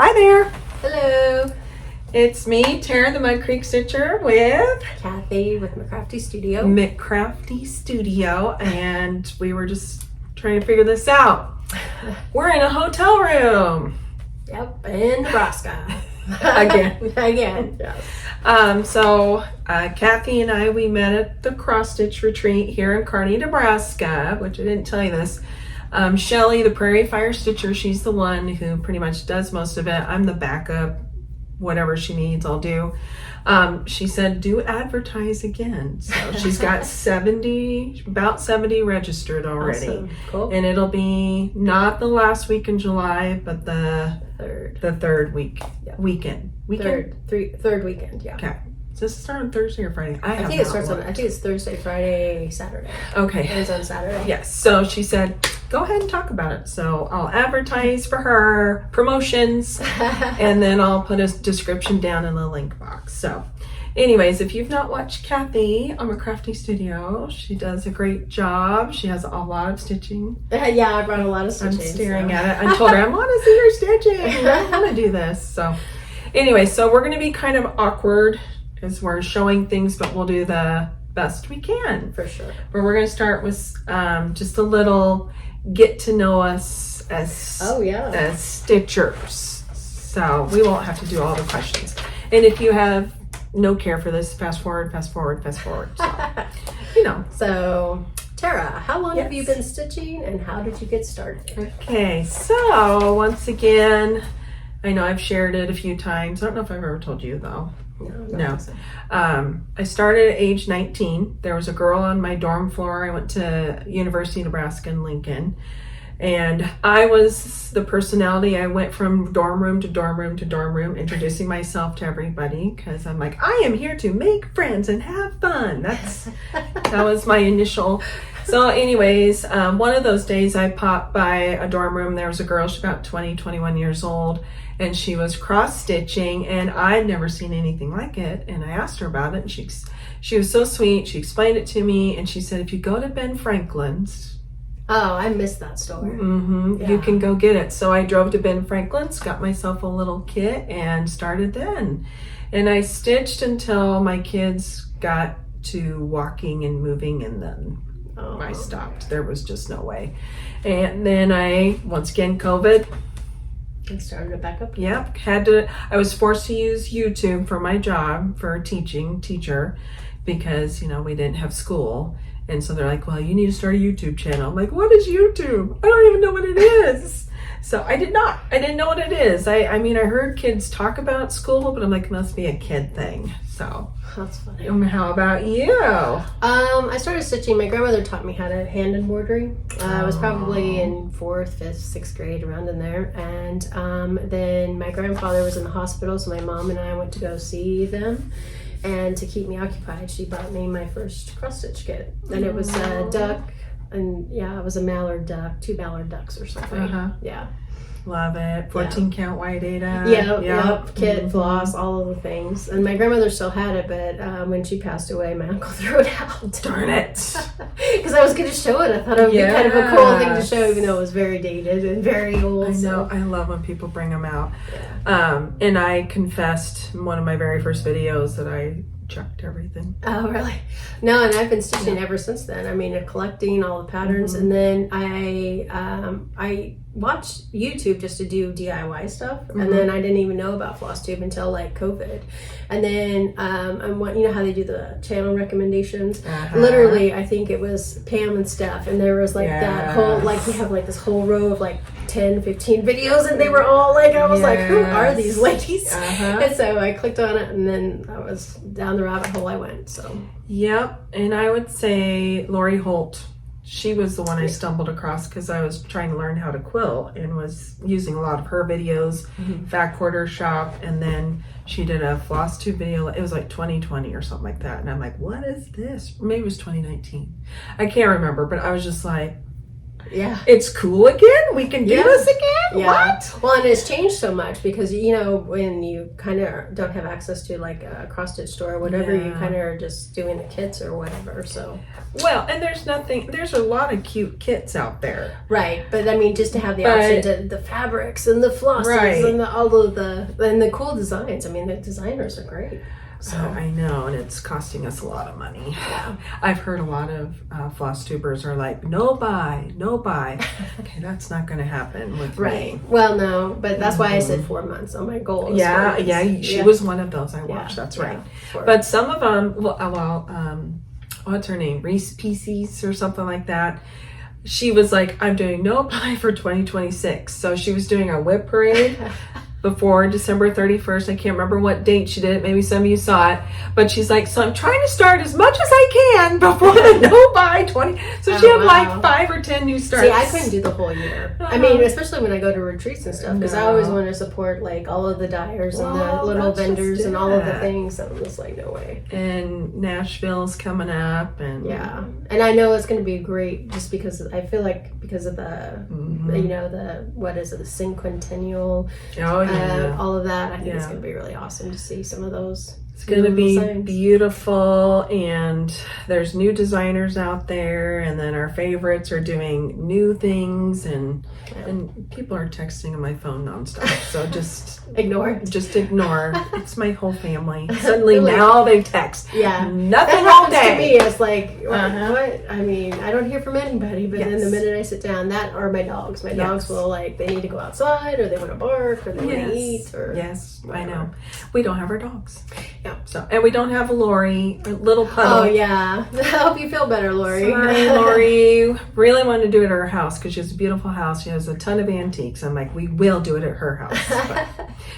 Hi there. Hello. It's me, Tara the MudCreek Stitcher with Kathy with McCrafty Studio. McCrafty Studio, and we were just trying to figure this out. We're in a hotel room. Yep, in Nebraska. Again. Yes. So Kathy and I, we met at the cross stitch retreat here in Kearney, Nebraska, which I didn't tell you this. Shelly, the Prairie Fire Stitcher, she's the one who pretty much does most of it. I'm the backup. Whatever she needs, I'll do. She said, do advertise again. So she's got about 70 registered already. Awesome. Cool. And it'll be not the last week in July, but the third weekend. Third weekend, yeah. Okay. Does it start on Thursday or Friday? I think it's Thursday, Friday, Saturday. Okay. It ends on Saturday. Yes. So she said, go ahead and talk about it. So I'll advertise for her, promotions, and then I'll put a description down in the link box. So anyways, if you've not watched Kathy on McCrafty Studio, she does a great job. She has a lot of stitching. Yeah, I brought a lot of stitching. I'm staring at it. I told her, I want to see your stitching. I want to do this. So anyway, so we're going to be kind of awkward as we're showing things, but we'll do the best we can. For sure. But we're going to start with just a little get to know us as stitchers. So we won't have to do all the questions. And if you have no care for this, fast forward. So, you know. So, Tara, how long have you been stitching and how did you get started? Okay, so once again, I know I've shared it a few times. I don't know if I've ever told you though. No. I started at age 19. There was a girl on my dorm floor. I went to University of Nebraska in Lincoln. And I was the personality. I went from dorm room to dorm room to dorm room, introducing myself to everybody because I'm like, I am here to make friends and have fun. That was my initial. So anyways, one of those days I popped by a dorm room. There was a girl, she's about 20, 21 years old. And she was cross stitching, and I'd never seen anything like it. And I asked her about it, and she was so sweet. She explained it to me, and she said, if you go to Ben Franklin's, I missed that story. You can go get it. So I drove to Ben Franklin's, got myself a little kit, and started then. And I stitched until my kids got to walking and moving, and then I stopped. There was just no way. And then once again, COVID. And started it back up. Yep, I was forced to use YouTube for my job for a teacher because, we didn't have school. And so they're like, well, you need to start a YouTube channel. I'm like, what is YouTube? I don't even know what it is. So I didn't know what it is. I mean, I heard kids talk about school, but I'm like, it must be a kid thing. So that's funny. How about you? I started stitching. My grandmother taught me how to hand embroidery. I was probably in 4th, 5th, 6th grade, around in there. And then my grandfather was in the hospital, so my mom and I went to go see them. And to keep me occupied, she bought me my first cross stitch kit. And it was a duck, and it was a mallard duck, 2 mallard ducks or something. Yeah. Love it. 14 count white Ada. Yep. Kit, floss, all of the things. And my grandmother still had it, but when she passed away, my uncle threw it out. Darn it. Because I was going to show it. I thought it would be kind of a cool thing to show, even though it was very dated and very old. I know. I love when people bring them out. Yeah. And I confessed in one of my very first videos that I chucked everything. Oh, really? No, and I've been stitching ever since then. I mean, collecting all the patterns, and then I watched YouTube just to do DIY stuff, and then I didn't even know about FlossTube until like COVID. And then you know how they do the channel recommendations? Literally, I think it was Pam and Steph, and there was like that whole, like we have like this whole row of like 10, 15 videos, and they were all like, I was like, who are these ladies? And so I clicked on it, and then I was down the rabbit hole I went. So yep. And I would say Lori Holt, she was the one I stumbled across because I was trying to learn how to quilt and was using a lot of her videos, Fat Quarter Shop, and then she did a FlossTube video. It was like 2020 or something like that, and I'm like, what is this? Maybe it was 2019. I can't remember, but I was just like, Yeah. It's cool again? We can do this again? Yeah. What? Well, and it's changed so much because, when you kind of don't have access to like a cross-stitch store or whatever, you kind of are just doing the kits or whatever, so. Well, and there's a lot of cute kits out there. Right, but I mean, just to have the option to the fabrics and the flosses and the cool designs. I mean, the designers are great. So I know, and it's costing us a lot of money. Yeah. I've heard a lot of floss tubers are like, no buy. Okay, that's not going to happen with me. Well, no, but that's why I said 4 months on my goal. She was one of those I watched. That's right. But some of them, what's her name? Reese Pieces or something like that. She was like, I'm doing no buy for 2026. So she was doing a whip parade before December 31st. I can't remember what date she did it. Maybe some of you saw it. But she's like, so I'm trying to start as much as I can before the no buy 20. So she had like 5 or 10 new starts. See, I couldn't do the whole year. I mean, especially when I go to retreats and stuff, because I always want to support like all of the dyers and the little vendors and all of the things. So I'm just like, no way. And Nashville's coming up, and and I know it's going to be great just because I feel like because of the the cinquentennial. All of that. I think it's going to be really awesome to see some of those. It's going to be beautiful, and there's new designers out there, and then our favorites are doing new things, and people are texting on my phone nonstop. So just ignore. Just ignore. It's my whole family. Suddenly now they text. Yeah, nothing that all day. To me, it's like what? I mean, I don't hear from anybody, but then the minute I sit down, that or my dogs. My dogs will they need to go outside, or they want to bark, or they want to eat, or whatever. I know. We don't have our dogs. Yeah. So, and we don't have a Lori, a little puddle. Oh yeah, I hope you feel better, Lori. Sorry, Lori. Really wanted to do it at her house because she has a beautiful house. She has a ton of antiques. I'm like, we will do it at her house. But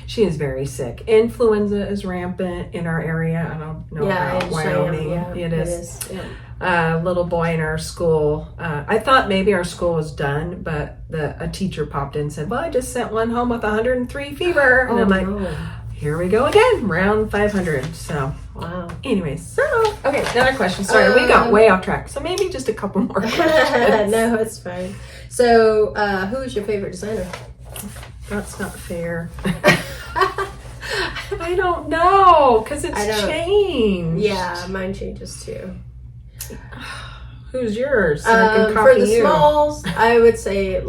she is very sick. Influenza is rampant in our area. I don't know about Wyoming. It is. Little boy in our school. I thought maybe our school was done, but a teacher popped in and said, well, I just sent one home with 103 fever. And I'm like, here we go again, round 500. So, wow. Anyways, okay, another question. Sorry, we got way off track. So maybe just a couple more questions. No, it's fine. So, who is your favorite designer? That's not fair. I don't know, because it's changed. Yeah, mine changes too. Who's yours? So I can copy for the smalls, I would say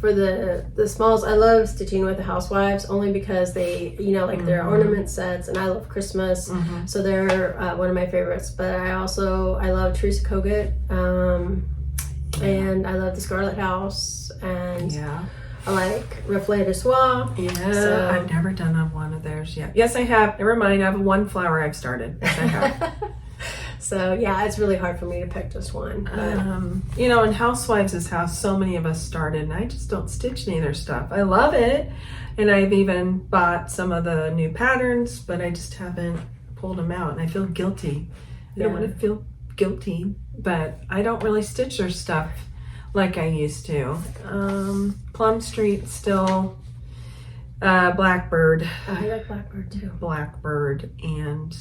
for the smalls, I love stitching with the housewives only because they, their ornament sets, and I love Christmas, so they're one of my favorites. But I love Teresa Kogut, and I love the Scarlet House, and I like Reflet de Soie. Yeah, so. I've never done one of theirs yet. Yes, I have. Never mind. I have one flower I've started. Yes, I have. So, it's really hard for me to pick just one. In Housewives' house, so many of us started, and I just don't stitch any of their stuff. I love it, and I've even bought some of the new patterns, but I just haven't pulled them out, and I feel guilty. I don't want to feel guilty, but I don't really stitch their stuff like I used to. Plum Street still, Blackbird. I like Blackbird, too. Blackbird, and...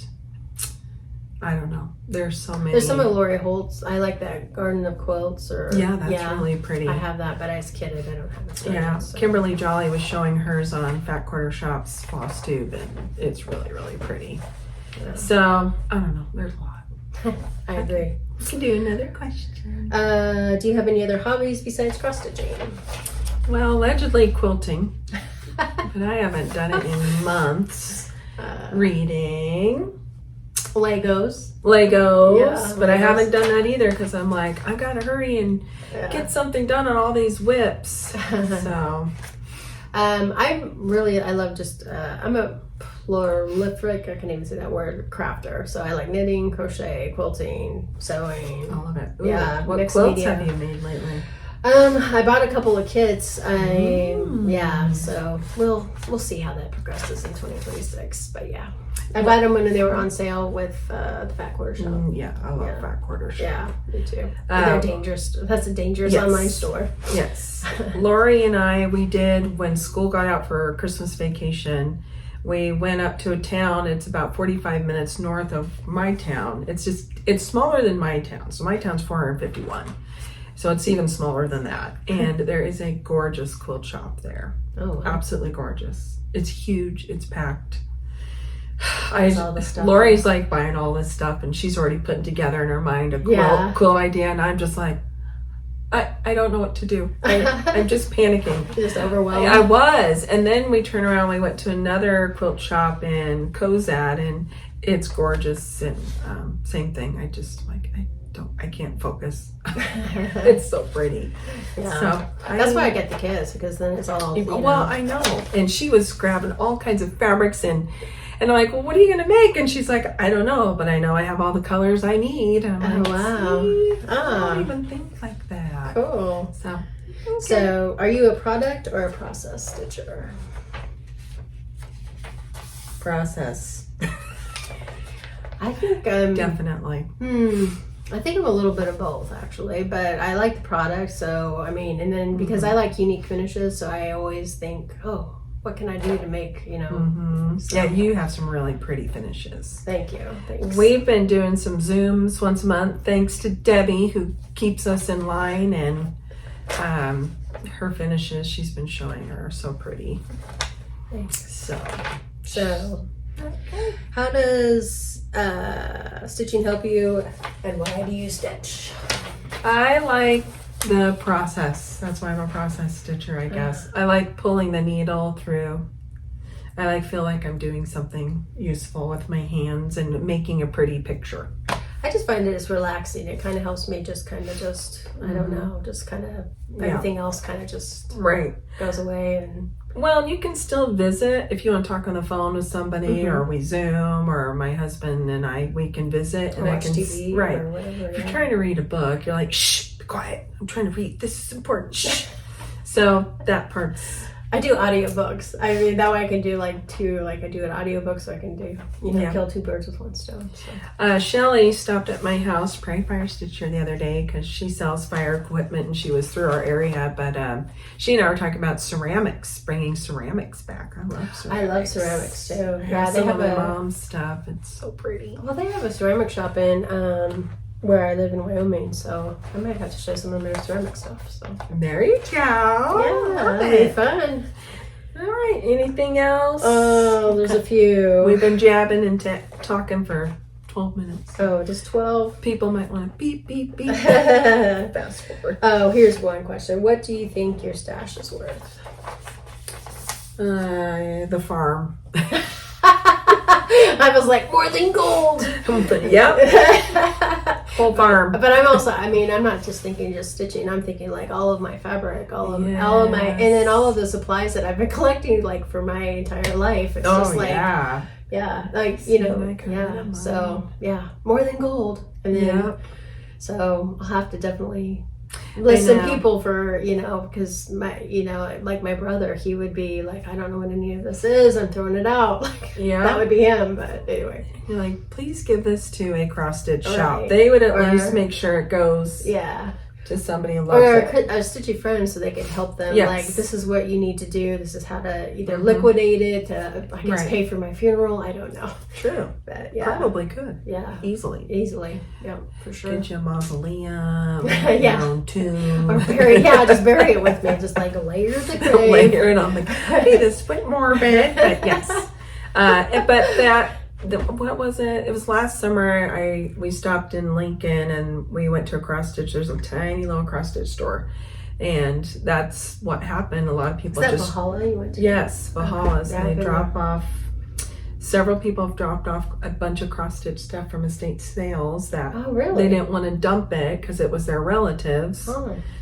I don't know. There's so many. There's some of Lori Holt's. I like that Garden of Quilts. That's really pretty. I have that, but as a kid, I don't have it. Started, so. Kimberly Jolly was showing hers on Fat Quarter Shop's FlossTube, and it's really, really pretty. Yeah. So, I don't know. There's a lot. I agree. We can do another question. Do you have any other hobbies besides cross-stitching? Well, allegedly quilting. But I haven't done it in months. Reading. Legos, but I haven't done that either because I'm like, I gotta hurry and get something done on all these whips. So, I love just, I'm a prolific, I can't even say that word, crafter. So I like knitting, crochet, quilting, sewing. All of it. Ooh, what quilts have you made lately? I bought a couple of kits. So we'll see how that progresses in 2026. But I bought them when they were on sale with the Fat Quarter Shop. I love Fat Quarter Shop. Yeah, me too. They're dangerous. That's a dangerous online store. Yes. Lori and I, we did when school got out for Christmas vacation. We went up to a town. It's about 45 minutes north of my town. It's smaller than my town. So my town's 451. So it's even smaller than that. And there is a gorgeous quilt shop there. Oh, wow. Absolutely gorgeous. It's huge. It's packed. All the stuff. Lori's like buying all this stuff, and she's already putting together in her mind a quilt idea, and I'm just like, I don't know what to do. I'm just panicking. Just overwhelmed. I was. And then we turned around, we went to another quilt shop in Kogut, and it's gorgeous. And same thing. I just like, I can't focus. It's so pretty. Yeah. So that's why I get the kids, because then it's all, well, I know. And she was grabbing all kinds of fabrics, and I'm like, well, what are you going to make? And she's like, I don't know, but I know I have all the colors I need. And I'm like, wow. See, I don't even think like that. Cool. So, So, are you a product or a process stitcher? process. I think Definitely. I think I'm a little bit of both, actually, but I like the product, so I mean, and then because I like unique finishes, so I always think, oh, what can I do to make, so. Yeah, you have some really pretty finishes. Thank you. Thanks. We've been doing some Zooms once a month, thanks to Debbie, who keeps us in line, and her finishes she's been showing are so pretty. Thanks. So Okay. How does stitching help you, and why do you stitch? I like the process. That's why I'm a process stitcher, I guess. I like pulling the needle through. I feel like I'm doing something useful with my hands and making a pretty picture. I just find it as relaxing. It kind of helps me just I don't know, just kind of everything else kind of just goes away. And well, you can still visit if you want to talk on the phone with somebody, or we Zoom, or my husband and we can visit and watch I can TV or whatever. If you're trying to read a book, you're like, shh, be quiet. I'm trying to read. This is important. Shh. So that part's. I do audiobooks. I mean, that way I can do I do an audiobook, so I can do, kill two birds with one stone. So. Shelly stopped at my house, Praire Fire Stitcher, the other day because she sells fire equipment and she was through our area. But she and I were talking about ceramics, bringing ceramics back. I love ceramics. I love ceramics too. Yeah, they have my mom's stuff. It's so pretty. Well, they have a ceramic shop in where I live in Wyoming, so I might have to show some of their ceramic stuff. So there you go. Yeah, that'll be fun. All right. Anything else? Oh, there's a few. We've been jabbing and talking for 12 minutes. Oh, just 12? People might want to beep, beep, beep. Fast forward. Oh, here's one question. What do you think your stash is worth? The farm. I was like, more than gold. Yep. Whole farm. But I'm also, I'm not just thinking just stitching. I'm thinking all of my fabric, all of my, and then all of the supplies that I've been collecting for my entire life. It's just So more than gold. And then, so I'll have to definitely list some people for, because my brother, he would be like, I don't know what any of this is. I'm throwing it out. That would be him. But anyway. You're like, please give this to a cross stitch shop. They would at least make sure it goes to somebody who loves it. Or a stitchy friend, so they could help them. This is what you need to do. This is how to either liquidate it to, I guess, pay for my funeral. I don't know. True. But probably could. Yeah. Easily. Yeah, for sure. Get you a mausoleum. Your own tomb. Or just bury it with me. Just layer the grave. Layer it on the hey, this went morbid. But yes. What was it? It was last summer. We stopped in Lincoln and we went to a cross stitch. There's a tiny little cross stitch store, and that's what happened. A lot of people Valhalla you went to? Yes, Valhalla's. And they drop off. Several people have dropped off a bunch of cross stitch stuff from estate sales that they didn't want to dump it because it was their relatives.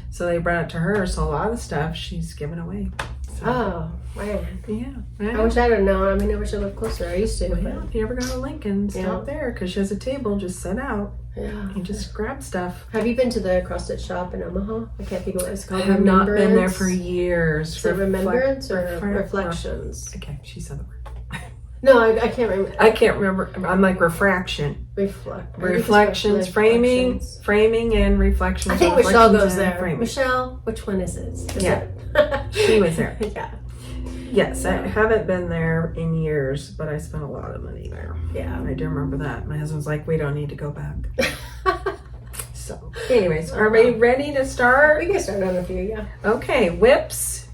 So they brought it to her. So a lot of the stuff she's given away. So. Oh, man. Yeah. I wish I would know. I wish I lived closer. I used to. Well, if you ever go to Lincoln, stop there because she has a table just set out. Yeah. You just grab stuff. Have you been to the cross stitch shop in Omaha? I can't think of what it's called. I have not been there for years. Is it Remembrance or Reflections? Okay, she said the word. No, I can't remember. I can't remember. I'm like refraction. Reflections, framing, and reflections. I think Michelle goes there. Michelle, which one is it? She was there. Yeah. Yes, I haven't been there in years, but I spent a lot of money there. Yeah. I do remember that. My husband's like, we don't need to go back. So, anyways, are we ready to start? We can start on a few, yeah. Okay, whips.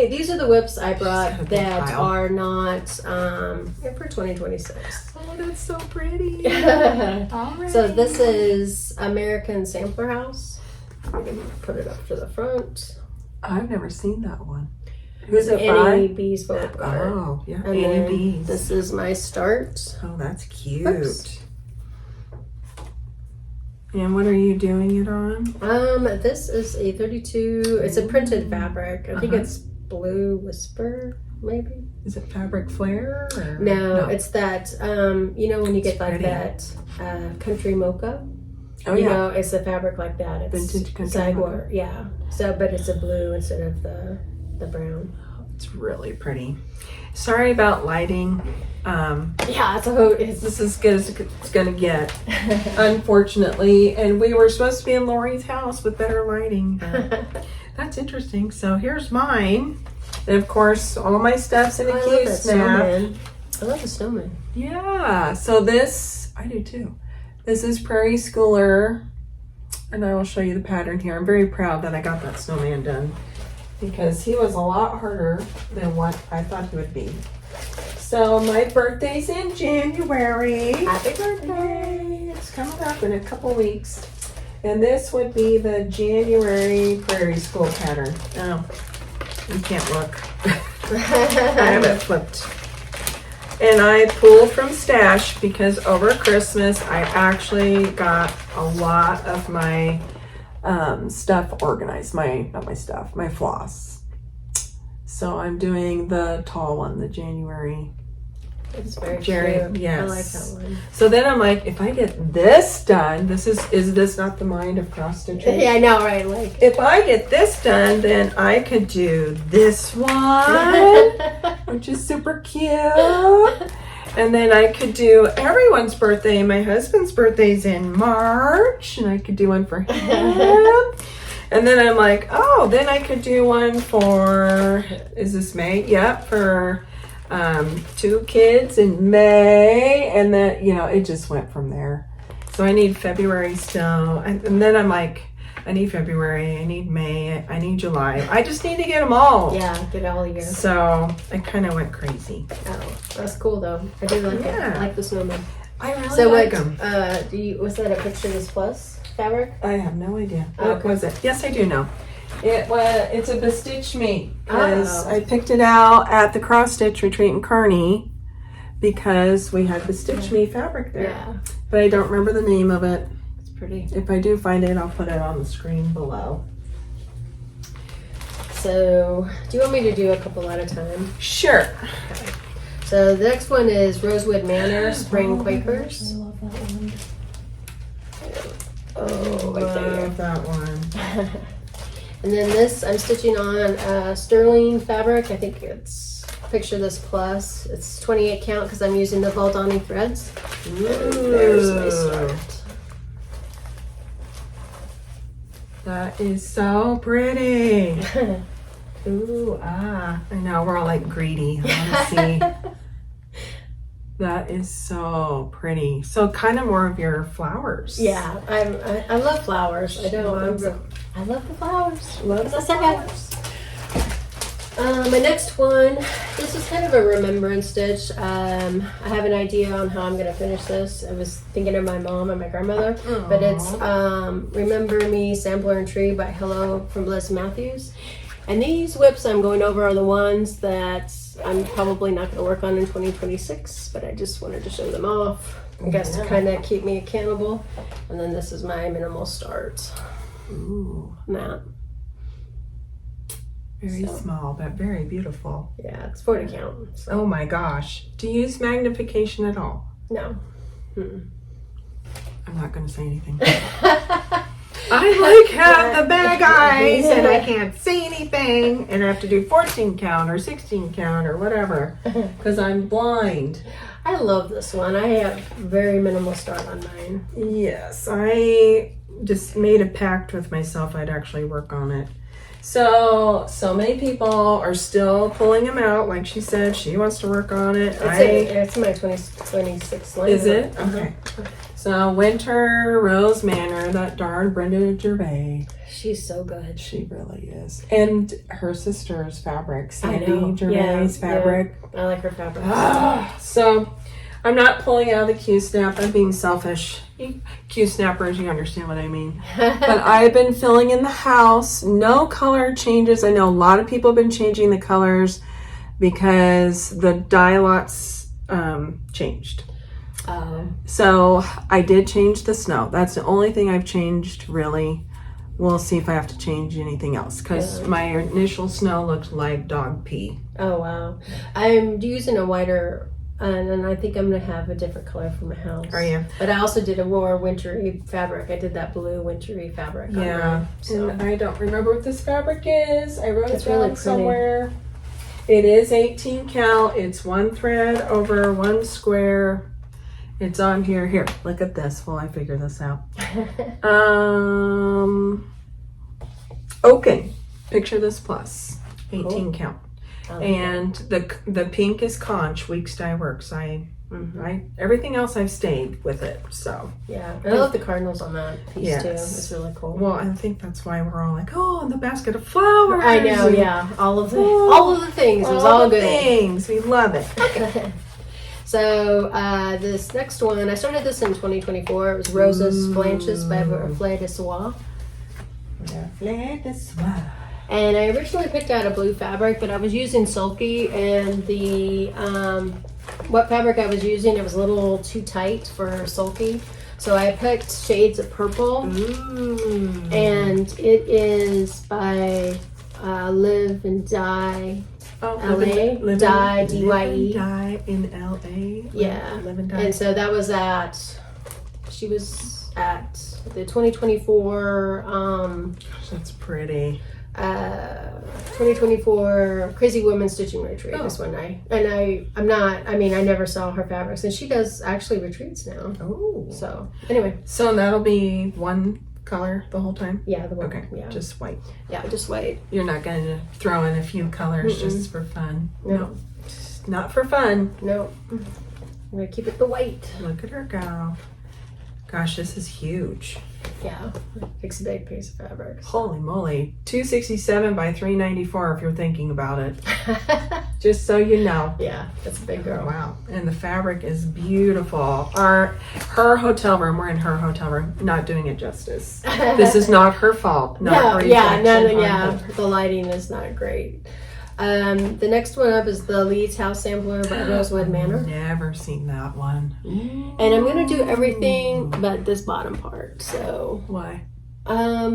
These are the whips I brought that pile. are not for 2026. Oh, that's so pretty. All right. So this is American Sampler House. I'm gonna put it up to the front. I've never seen that one. Who's It's it Annie by? Beez photo card. Oh, yeah, And Annie then Beez. this is my start. Oh, that's cute. Oops. And what are you doing it on? This is a 32. It's a printed fabric. I think it's Blue Whisper, maybe. Is it Fabric Flare? Or? No, it's that. You know when you get like pretty. that country mocha. Oh, you yeah. know, it's a fabric like that. It's Vintage country Sagor, yeah. So, but it's a blue instead of the brown. It's really pretty. Sorry about lighting. Yeah, it's This is as good as it's gonna get, unfortunately. And we were supposed to be in Lori's house with better lighting. That's interesting. So here's mine. And of course, all my stuff's in a cute snap. I love the snowman. Yeah. So this, I do too. This is Prairie Schooler. And I will show you the pattern here. I'm very proud that I got that snowman done, because he was a lot harder than what I thought he would be. So my birthday's in January. Happy birthday! It's coming up in a couple weeks. And this would be the January Prairie School pattern. Oh, you can't look. I have it flipped. And I pulled from Stash because over Christmas I actually got a lot of my stuff organized. My floss. So I'm doing the tall one, the January. It's very Jerry, cute. yes. I like that one. So then I'm like, if I get this done, is this not the mind of cross stitching? Yeah, I know, right? Like, If I get this done, then I could do this one, which is super cute. And then I could do everyone's birthday. My husband's birthday's in March, and I could do one for him. And then I'm like, oh, then I could do one for, is this May? Yep, for 2 kids in May. And then, it just went from there. So I need February still. And then I'm like, I need February, I need May, I need July. I just need to get them all. yeah, get all year. So I kind of went crazy. Oh, that's cool though. I do like it. Yeah. I like the snowman. I really So like what? them. Was that a Pictures Plus fabric? I have no idea. Oh, What was it? Yes, I do know. It's a Bestitch Me, because Oh. I picked it out at the Cross Stitch Retreat in Kearney because we had Bestitch Me fabric there. Yeah, But I don't remember the name of it. it's pretty. If I do find it, I'll put it on the screen below. So, do you want me to do a couple at a time? Sure. So the next one is Rosewood Manor Spring Quakers. I love that one. Oh, right there. Love that one. And then this, I'm stitching on sterling fabric. I think it's Picture This Plus. It's 28 count because I'm using the Valdani threads. There's my start. That is so pretty. Ooh, I know, we're all like greedy. I want to see. That is so pretty. So kind of more of your flowers. Yeah, I love flowers. I don't. I love the flowers. Love the flowers. My next one, this is kind of a remembrance stitch. I have an idea on how I'm going to finish this. I was thinking of my mom and my grandmother, but it's Remember Me, Sampler and Tree by Hello from Bliss Mathews. And these whips I'm going over are the ones that I'm probably not going to work on in 2026, but I just wanted to show them off. I guess to kind of keep me accountable. And then this is my minimal start. Ooh. Mat. Very small, but very beautiful. Yeah, it's 40 count. So. Oh my gosh. Do you use magnification at all? No. I'm not going to say anything. I have the bag eyes and I can't see anything, and I have to do 14 count or 16 count or whatever because I'm blind. I love this one. I have very minimal start on mine. Yes, I just made a pact with myself I'd actually work on it. So many people are still pulling them out. Like she said, she wants to work on it. It's my 2026 line. Is it? Okay. So Winter Rose Manor, that darn Brenda Gervais. She's so good. She really is. And her sister's fabric, Sandy Gervais Yeah. fabric. I like her fabric. So I'm not pulling out the Q-snap. I'm being selfish. Q-snappers, you understand what I mean. But I've been filling in the house. No color changes. I know a lot of people have been changing the colors because the dye lots changed. So I did change the snow. That's the only thing I've changed, really. We'll see if I have to change anything else because my initial snow looked like dog pee. Oh, wow. I'm using a whiter, and I think I'm going to have a different color for my house. Are you? But I also did a more wintry fabric. I did that blue wintry fabric. Yeah. So. And I don't remember what this fabric is. I wrote It's it down really pretty. somewhere. It is 18 cal. It's one thread over one square. It's on here. Here, look at this while I figure this out. Oaken. Picture this plus. 18 count. And the pink is conch, Weeks Dye Works. Everything else I've stayed with it. So yeah, I love the cardinals on that piece too. It's really cool. Well, I think that's why we're all like, oh, and the basket of flowers. I know, yeah, all of the things. It was all good. Things we love it. So this next one, I started this in 2024. It was Roses Blanches by Reflet de Soie. Reflet de Soie. And I originally picked out a blue fabric, but I was using Sulky, and the what fabric I was using, it was a little too tight for Sulky. So I picked shades of purple. Ooh. And it is by Live and Dye. LA, Dye, D-Y-E. Dye in LA. Yeah. Live and Dye. And so that was she was at the 2024, Gosh, that's pretty. 2024 Crazy Woman Stitching Retreat. This one I never saw her fabrics, and she does actually retreats now. Oh. So anyway. So that'll be one color the whole time? Yeah, the one. Okay, yeah. just white. Yeah, just white. You're not going to throw in a few colors just for fun? No. Just not for fun. No. I'm going to keep it the white. Look at her go. Gosh, this is huge. Yeah, it's a big piece of fabric. Holy moly. 267 by 394 if you're thinking about it. Just so you know. Yeah, that's a big girl. Wow. And the fabric is beautiful. Her hotel room, we're in her hotel room, not doing it justice. This is not her fault. Not her the lighting is not great. The next one up is the Leeds House Sampler by Rosewood Manor. Never seen that one. And I'm gonna do everything but this bottom part. So why?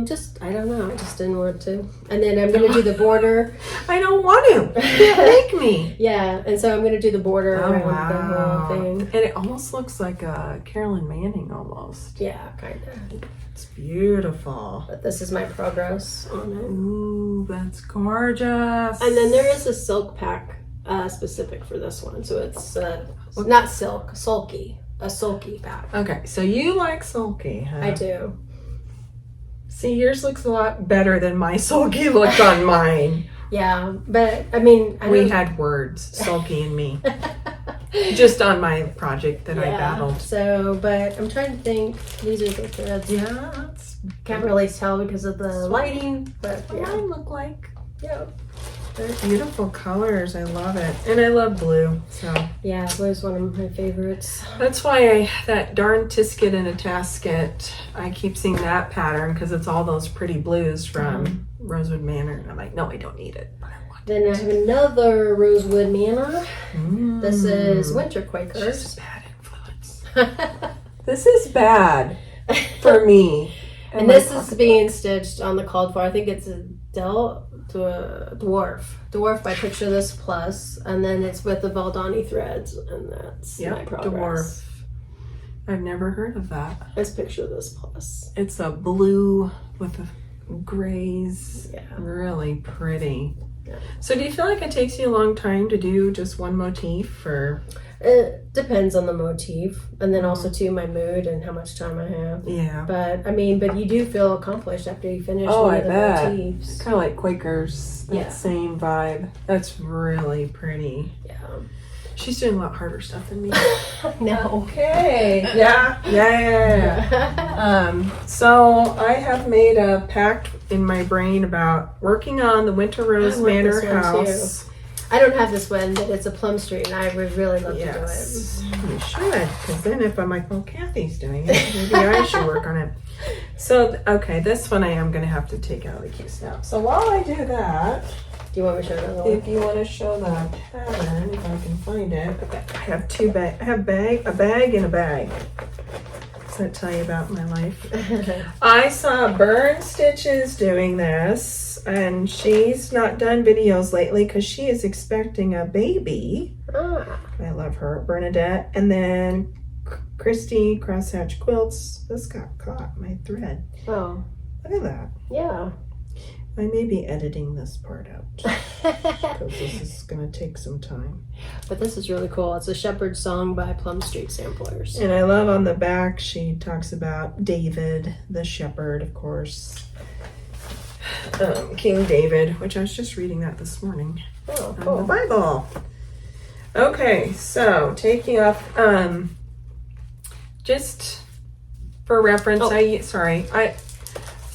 Just I don't know. I just didn't want to. And then I'm gonna do the border. I don't want to. Make me. Yeah, and so I'm gonna do the border around the whole thing. And it almost looks like a Carolyn Manning almost. Yeah, kind of. It's beautiful. But this is my progress on it. Ooh, that's gorgeous. And then there is a silk pack specific for this one. So it's not silk, sulky. A sulky pack. Okay, so you like sulky, huh? I do. See, yours looks a lot better than my sulky looked on mine. Yeah, but I mean... We had words, sulky and me. Just on my project that I battled. So, but I'm trying to think. These are the threads. Yeah. Can't really tell because of the lighting, but yeah. Mine look like. Yeah. They're beautiful colors. I love it. And I love blue. So yeah, blue is one of my favorites. That's why that darn tisket and a tasket, I keep seeing that pattern because it's all those pretty blues from Rosewood Manor. And I'm like, no, I don't need it. But I want Then I have another Rosewood Manor. it. This is Winter Quakers. She's a bad influence. This is bad for me. And this is being stitched on the called for. I think it's a dwarf by Picture This Plus, and then it's with the Valdani threads, and that's my progress. Dwarf. I've never heard of that. Let's Picture This Plus. It's a blue with the grays. Yeah. Really pretty. Yeah. So do you feel like it takes you a long time to do just one motif, or? It depends on the motif, and then also too my mood and how much time I have. Yeah. But I mean, but you do feel accomplished after you finish Oh, one I of the bet. motifs. Kind of like Quakers. That Yeah. same vibe. That's really pretty. Yeah. She's doing a lot harder stuff than me. No. Okay. Yeah. So I have made a pact in my brain about working on the Winter Rose I want Manor this one, house. I don't have this one, but it's a Plum Street, and I would really love Yes, you should. Because then if I'm like, well, Kathy's doing it, maybe I should work on it. So, okay, this one I am going to have to take out of the case now. So while I do that, do it. Do you want me to show another one? if you want to show the pattern, if I can find it. Okay, I have two bags. I have a bag and a bag. Does that tell you about my life? I saw Burn Stitches doing this, and she's not done videos lately because she is expecting a baby. Ah. I love her. Bernadette. And then Christy Crosshatch Quilts. This got caught, my thread. Oh. Look at that. Yeah. I may be editing this part out because this is going to take some time. But this is really cool. It's a shepherd's song by Plum Street Samplers. And I love on the back, she talks about David, the shepherd, of course. King David, which I was just reading that this morning. Oh, The cool. Bible. Okay, so taking off, just for reference,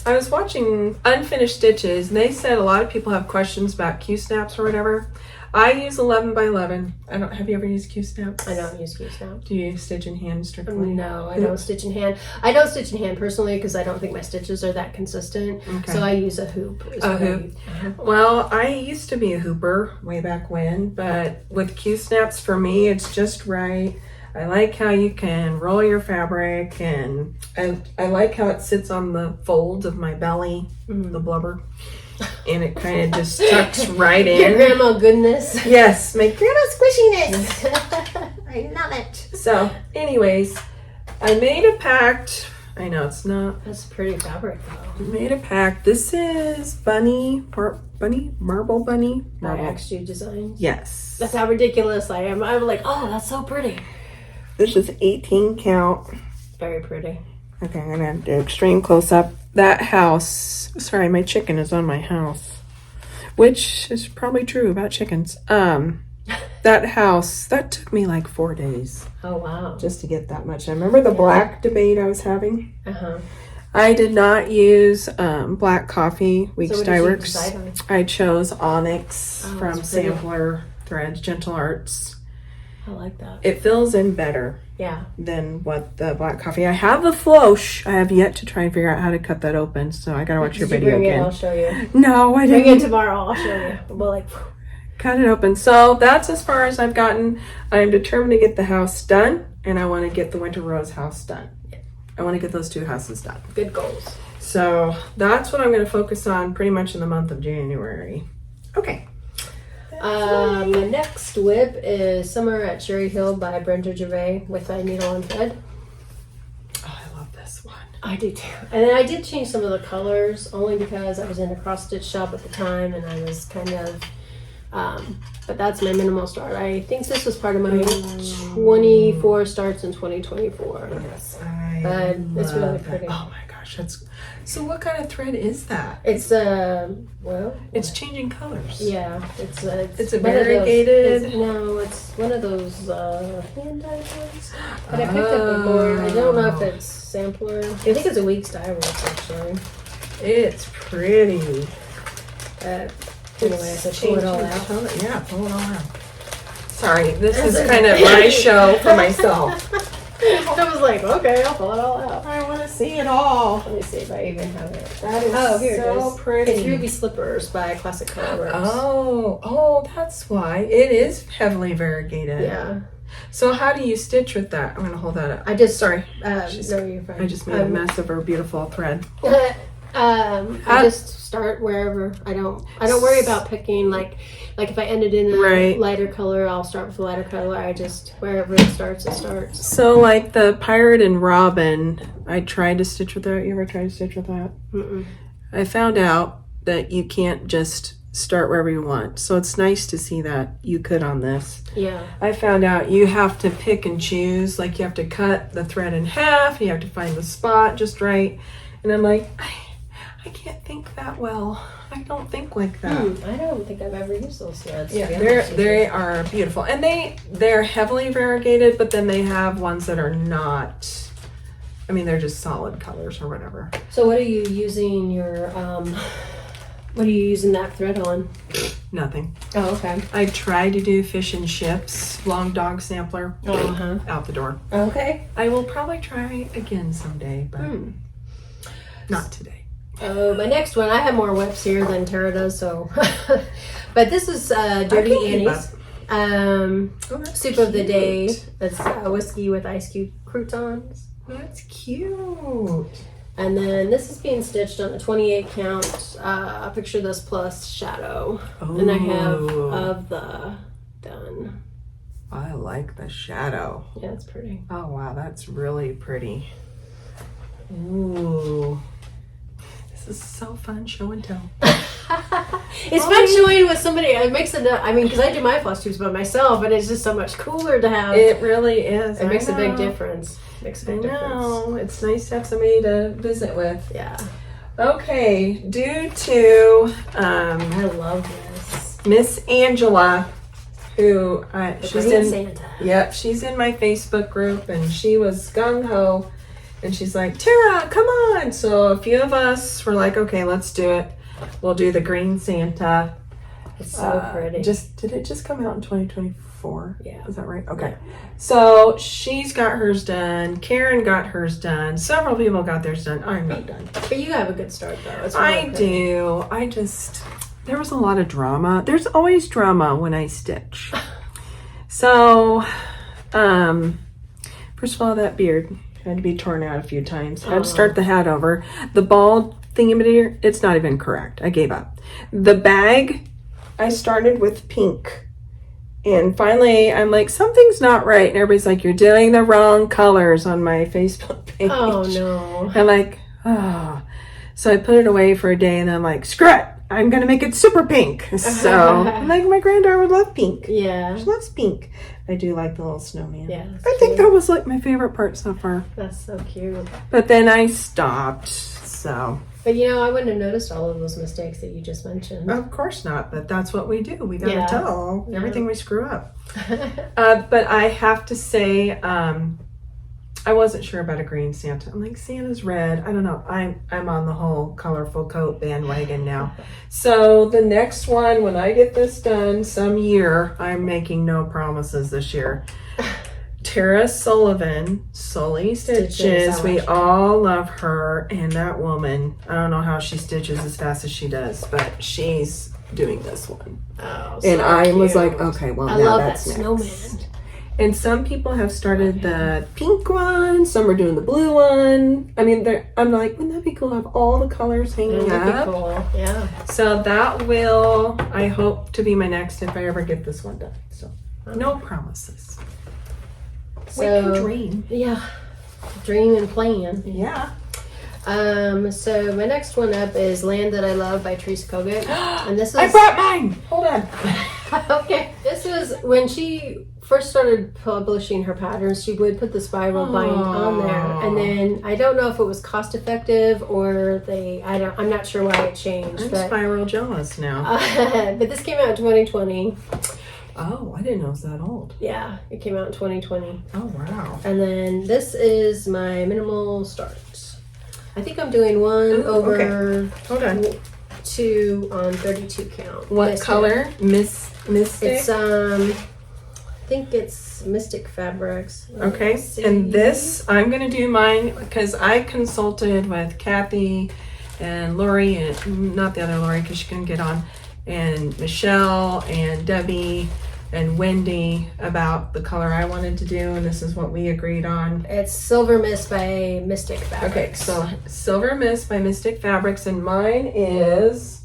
I was watching Unfinished Stitches, and they said a lot of people have questions about Q-snaps or whatever. I use 11 by 11. Have you ever used Q-snaps? I don't use Q-snap. Do you stitch in hand strictly? No, I don't stitch in hand. I don't stitch in hand personally because I don't think my stitches are that consistent. Okay. So I use a hoop. A hoop. Well, I used to be a hooper way back when, but with Q-snaps for me, it's just right. I like how you can roll your fabric, and I like how it sits on the folds of my belly, the blubber, and it kind of just tucks right in. Your grandma goodness. Yes, my grandma squishiness. I love it. So, anyways, I made a pact. I know it's not. That's pretty fabric though. Made a pact. This is Marble Bunny. By XG Designs. Yes. That's how ridiculous I am. I'm like, oh, that's so pretty. This is 18 count. Very pretty. Okay, I'm gonna do extreme close up. That house. Sorry, my chicken is on my house, which is probably true about chickens. That house, that took me like 4 days Oh wow. just to get that much. I remember the black debate I was having. Uh-huh. I did not use black coffee Weeks So Dye what did you Works. decide on? I chose Onyx Oh, from that's pretty. Sampler Threads, Gentle Arts. I like that. It fills in better Yeah. than what the black coffee. I have the floche. I have yet to try and figure out how to cut that open, so I gotta watch your Did you video bring it? again. I'll show you. No, I Bring didn't. it tomorrow. I'll show you. We'll like. Cut it open. So that's as far as I've gotten. I am determined to get the house done, and I want to get the Winter Rose house done. I want to get those two houses done. Good goals. So that's what I'm going to focus on pretty much in the month of January. Okay. The next whip is Summer at Cherry Hill by Brenda Gervais with a needle and thread. Oh, I love this one. I do too. And then I did change some of the colors only because I was in a cross stitch shop at the time and I was kind of, but that's my minimal start. I think this was part of my 24 starts in 2024. Yes, But it's really love that. pretty. Oh my gosh, that's so. What kind of thread is that? It's well, It's changing colors. yeah, it's a one of those- variegated- it's one of those hand dyed ones that I picked up before. I don't know if it's sampler. I think it's a Weeks Dye Works actually. It's pretty. Anyway, I said pull it all Changing out. color. Yeah, pull it all out. Sorry, this is kind of my show for myself. I was like, okay, I'll pull it all out. I want to see it all. Let me see if I even have it. That is Oh, here so it is. pretty. It's Ruby Slippers by Classic Colorworks. Oh, that's why. It is heavily variegated. Yeah. So how do you stitch with that? I'm going to hold that up. I just Sorry. no, you're fine. I just made a mess of her beautiful thread. I just start wherever. I don't worry about picking like if I ended in a Right. lighter color, I'll start with a lighter color. I just wherever it starts, it starts. So like the Pirate and Robin, I tried to stitch with that. You ever tried to stitch with that? Mm-mm. I found out that you can't just start wherever you want. So it's nice to see that you could on this. Yeah. I found out you have to pick and choose. Like you have to cut the thread in half. You have to find the spot just right. And I'm like, I can't think that well. I don't think like that. I don't think I've ever used those threads. Yeah, they are beautiful. And they're heavily variegated, but then they have ones that are not. I mean, they're just solid colors or whatever. So what are you using your, what are you using that thread on? Nothing. Oh, okay. I tried to do fish and chips, long dog sampler, out the door. Okay. I will probably try again someday, but not today. My next one, I have more whips here than Tara does, so. But this is Dirty Annie's soup of the day. It's whiskey with ice cube croutons. That's cute. And then this is being stitched on a 28 count. Picture this plus shadow. Oh. And I have of the done. I like the shadow. Yeah, it's pretty. Oh wow, that's really pretty. Ooh. This is so fun show and tell. It's fun showing with somebody. It makes it, I mean, because I do my FlossTubes by myself, but it's just so much cooler to have. It really is. It makes a big difference. Makes a big difference. It's nice to have somebody to visit with. Yeah. Okay, due to I love this. Miss Angela, who she's in Santa. Yep, she's in my Facebook group, and she was gung ho, and she's like, Tara, come on. So a few of us were like, okay, let's do it. We'll do the green Santa. It's so pretty. Did it just come out in 2024? Yeah. Is that right? Okay. Yeah. So she's got hers done. Karen got hers done. Several people got theirs done. I'm not done. But you have a good start though. It's I do. There was a lot of drama. There's always drama when I stitch. So, first of all, that beard had to be torn out a few times. Had to start the hat over. The bald thingy, it's not even correct. I gave up. The bag, I started with pink. And finally, I'm like, something's not right. And everybody's like, you're doing the wrong colors on my Facebook page. Oh, no. I'm like, So I put it away for a day, and then I'm like, screw it. I'm going to make it super pink. So, I'm like, my granddaughter would love pink. Yeah. She loves pink. I do like the little snowman. Yeah. I think that was like my favorite part so far. That's so cute. But then I stopped, so. But you know, I wouldn't have noticed all of those mistakes that you just mentioned. Of course not, but that's what we do. We got to tell everything we screw up. But I have to say, I wasn't sure about a green Santa. I'm like, Santa's red. I don't know. I'm on the whole colorful coat bandwagon now. So the next one, when I get this done some year, I'm making no promises this year. Tara Sullivan, Sully Stitches. We all love her, and that woman, I don't know how she stitches as fast as she does, but she's doing this one. Oh, and I was like, okay, well, I now love that's that next. snowman. And some people have started the pink one. Some are doing the blue one. I mean, I'm like, wouldn't that be cool to have all the colors hanging up? Cool. Yeah. So that will, I hope, to be my next if I ever get this one done. So no promises. So, we can dream. Yeah. Dream and plan. Yeah. So my next one up is Land That I Love by Teresa Kogut. And this is I brought mine. Hold on. Okay. This was when she first started publishing her patterns, she would put the spiral bind on there. And then I don't know if it was cost effective or I'm not sure why it changed. I'm spiral jealous now. But this came out in 2020. Oh, I didn't know it was that old. Yeah, it came out in 2020. Oh, wow. And then this is my minimal start. I think I'm doing one over Hold on. 2 on 32 count. What Mystic. color? Mystic? It's I think it's Mystic Fabrics. Okay, and this, I'm going to do mine because I consulted with Kathy and Lori, and not the other Lori because she couldn't get on, and Michelle and Debbie and Wendy about the color I wanted to do, and this is what we agreed on. It's Silver Mist by Mystic Fabrics. Okay, so Silver Mist by Mystic Fabrics, and mine is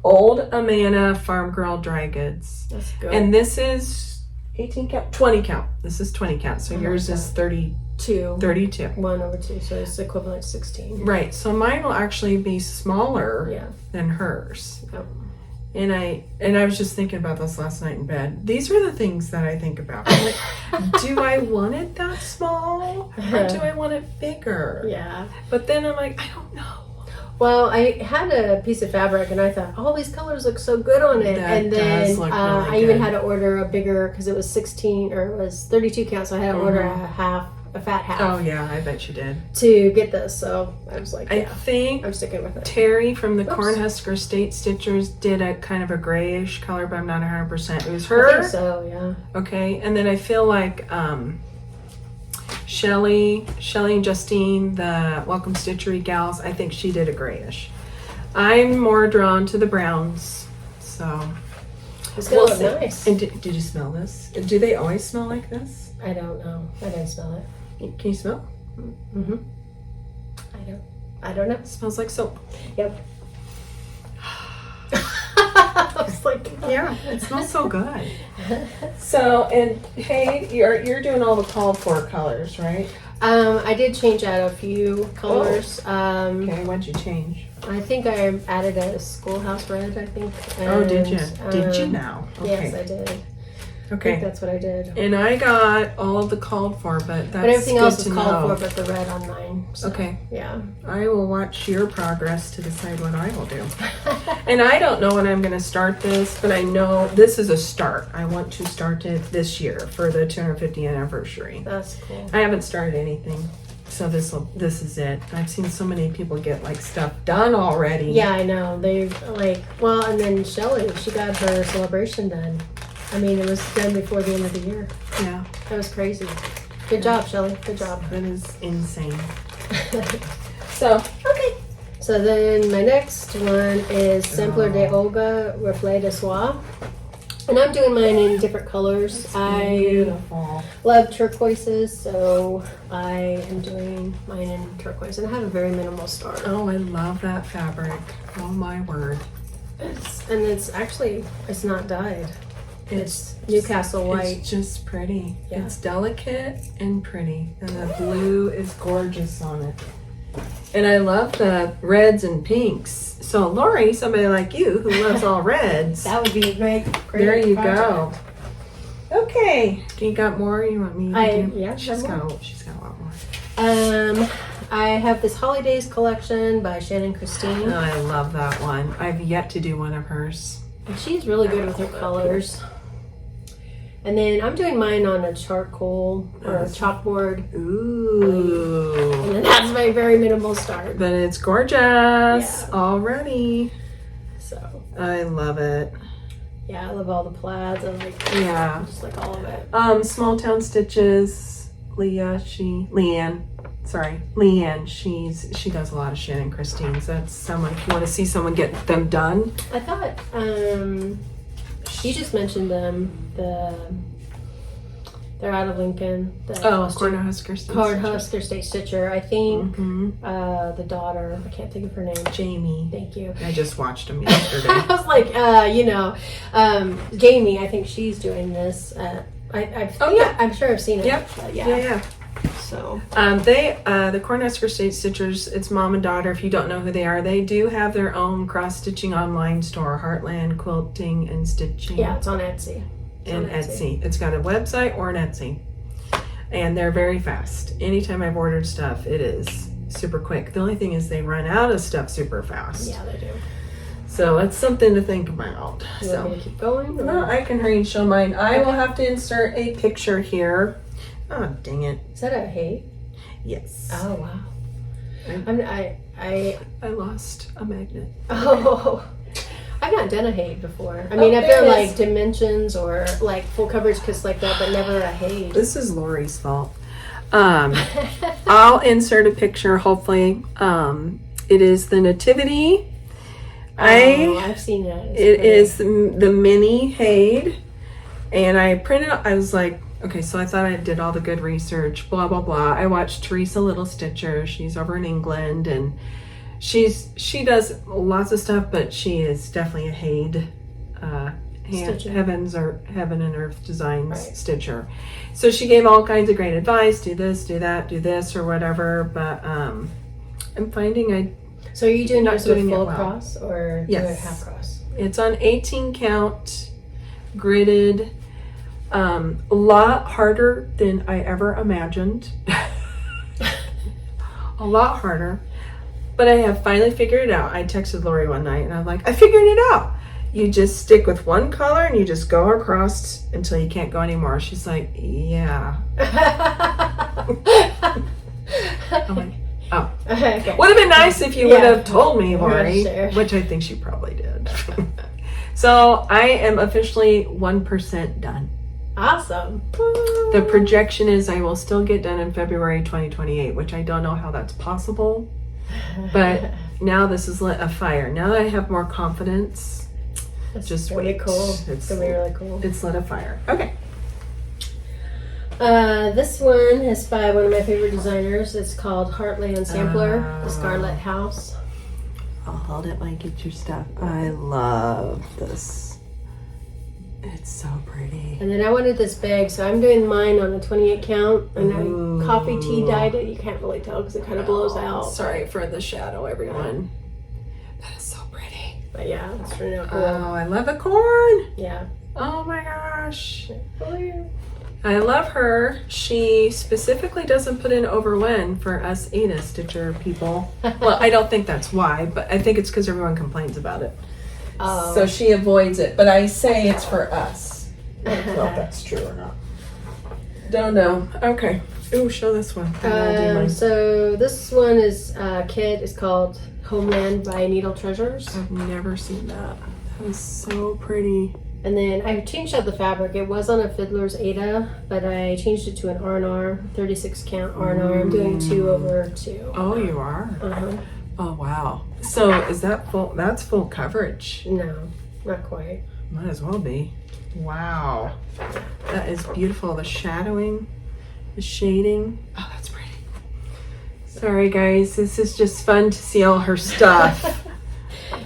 Old Amana Farm Girl Dry Goods. That's good. And this is 18 count, 20 count. This is 20 count, so yours is 32. 1 over 2, so it's equivalent to 16. Right, so mine will actually be smaller than hers. Yep. And I was just thinking about this last night in bed. These are the things that I think about. I'm like, do I want it that small? Or do I want it bigger? Yeah. But then I'm like, I don't know. Well, I had a piece of fabric and I thought, all these colors look so good on it. That and then does look really I even good. had to order a bigger, because it was 16 or it was 32 count. So I had to order a fat half. Oh yeah, I bet you did. To get this. So I was like, I think I'm sticking with it. Terry from the Cornhusker State Stitchers did a kind of a grayish color, but I'm not 100%. It was her. I think so, yeah. Okay, and then I feel like Shelly and Justine, the Welcome Stitchery gals, I think she did a grayish. I'm more drawn to the browns, so It's gonna look nice. And did you smell this? Do they always smell like this? I don't know. I didn't smell it. Can you smell? Mm-hmm. I don't know. It smells like soap. Yep. I was like, Yeah, it smells so good. So, and hey, you're doing all the called for colors, right? I did change out a few colors. Okay, what'd you change? I think I added a schoolhouse red, I think. Oh, did you? And, Did you now? Okay. Yes, I did. I think Okay. that's what I did. And I got all of the called for, but that's But everything good else to was called know. for, but the red on mine. So, Okay. Yeah. I will watch your progress to decide what I will do. And I don't know when I'm going to start this, but I know this is a start. I want to start it this year for the 250th anniversary. That's cool. I haven't started anything, so this is it. I've seen so many people get like stuff done already. Yeah, I know. They like, well, and then Shelly, she got her celebration done. I mean, it was done before the end of the year. Yeah. That was crazy. Good job, Shelly. Good job. That is insane. So, okay. So then my next one is Simpler de Olga Reflet de Soie. And I'm doing mine in different colors. I Beautiful. love turquoises, so I am doing mine in turquoise. And I have a very minimal start. Oh, I love that fabric. Oh my word. And it's actually, it's not dyed. It's Newcastle white. It's just pretty. Yeah. It's delicate and pretty. And the blue is gorgeous on it. And I love the reds and pinks. So Lori, somebody like you who loves all reds, That would be a great there you project. go. Okay. You got more you want me to do? Yeah, She's have got a lot more. I have this Holidays collection by Shannon Christine. Oh, I love that one. I've yet to do one of hers. And she's really good with her colors. And then I'm doing mine on a charcoal or a chalkboard. Ooh. And then that's my very minimal start. But it's gorgeous already. So, I love it. yeah, I love all the plaids. I like, Yeah. just like all of it. Small Town Stitches, Leanne, she does a lot of Shannon Christine's. That's someone, if you want to see someone get them done. I thought, she just mentioned them. They're out of Lincoln. Cornhusker State Stitcher. I think the daughter, I can't think of her name. Jamie. Thank you. I just watched them yesterday. I was like, Jamie, I think she's doing this. I'm sure I've seen it. Yep. Yeah. So. The Cornhusker State Stitchers, it's mom and daughter. If you don't know who they are, they do have their own cross-stitching online store, Heartland Quilting and Stitching. Yeah, it's on Etsy. Etsy. It's got a website or an Etsy. And they're very fast. Anytime I've ordered stuff, it is super quick. The only thing is they run out of stuff super fast. Yeah, they do. So it's something to think about. You want me to keep going? No, I can hurry and show mine. I will have to insert a picture here. Oh, dang it. Is that a hay? Yes. Oh, wow. I lost a magnet. Oh, I've not done a hay before. I mean, I've there done it is. like dimensions or like full coverage kits like that, but never a hay. This is Lori's fault. I'll insert a picture, hopefully. It is the Nativity. I've seen it. It is the mini Haid. And I printed, I was like, okay, so I thought I did all the good research, blah, blah, blah. I watched Teresa Little Stitcher. She's over in England, and she does lots of stuff, but she is definitely a Haid, heaven and earth designs stitcher. So she gave all kinds of great advice, do this, do that, do this, or whatever, but I'm finding So are you doing not yours with doing it full well. cross or Yes. doing half cross? It's on 18 count, gridded, a lot harder than I ever imagined. A lot harder, but I have finally figured it out. I texted Lori one night and I'm like, I figured it out. You just stick with one color and you just go across until you can't go anymore. She's like, yeah. I'm like, oh. Okay. Would have been nice if you would have told me, Lori, Sure. which I think she probably did. So I am officially 1% done. Awesome. The projection is I will still get done in February 2028, which I don't know how that's possible. But now this is lit a fire. Now that I have more confidence, That's just really wait. cool. It's gonna be really cool. It's lit a fire. Okay. This one is by one of my favorite designers. It's called Heartland Sampler, the Scarlet House. I'll hold it like it's your stuff. I love this. It's so pretty. And then I wanted this big, so I'm doing mine on a 28 count, and Ooh. I coffee tea dyed it. You can't really tell because it kind of blows out. Sorry for the shadow, everyone. That is so pretty. But yeah, it's really cool. Oh, I love the corn. Yeah. Oh my gosh. I love her. She specifically doesn't put in over when for us Ada Stitcher people. Well, I don't think that's why, but I think it's because everyone complains about it. Oh. So she avoids it, but I say it's for us. I don't know if that's true or not. Don't know. Okay. Ooh, show this one. I'll do mine. So this one is kit is called Homeland by Needle Treasures. I've never seen that. That is so pretty. And then I changed out the fabric. It was on a Fiddler's Ada, but I changed it to an R&R, 36 count R&R. I'm doing 2/2. Oh, you are? Uh-huh. Oh, wow. So is that full? That's full coverage. No, not quite. Might as well be. Wow. That is beautiful. The shadowing, the shading. Oh, that's pretty. Sorry, guys. This is just fun to see all her stuff.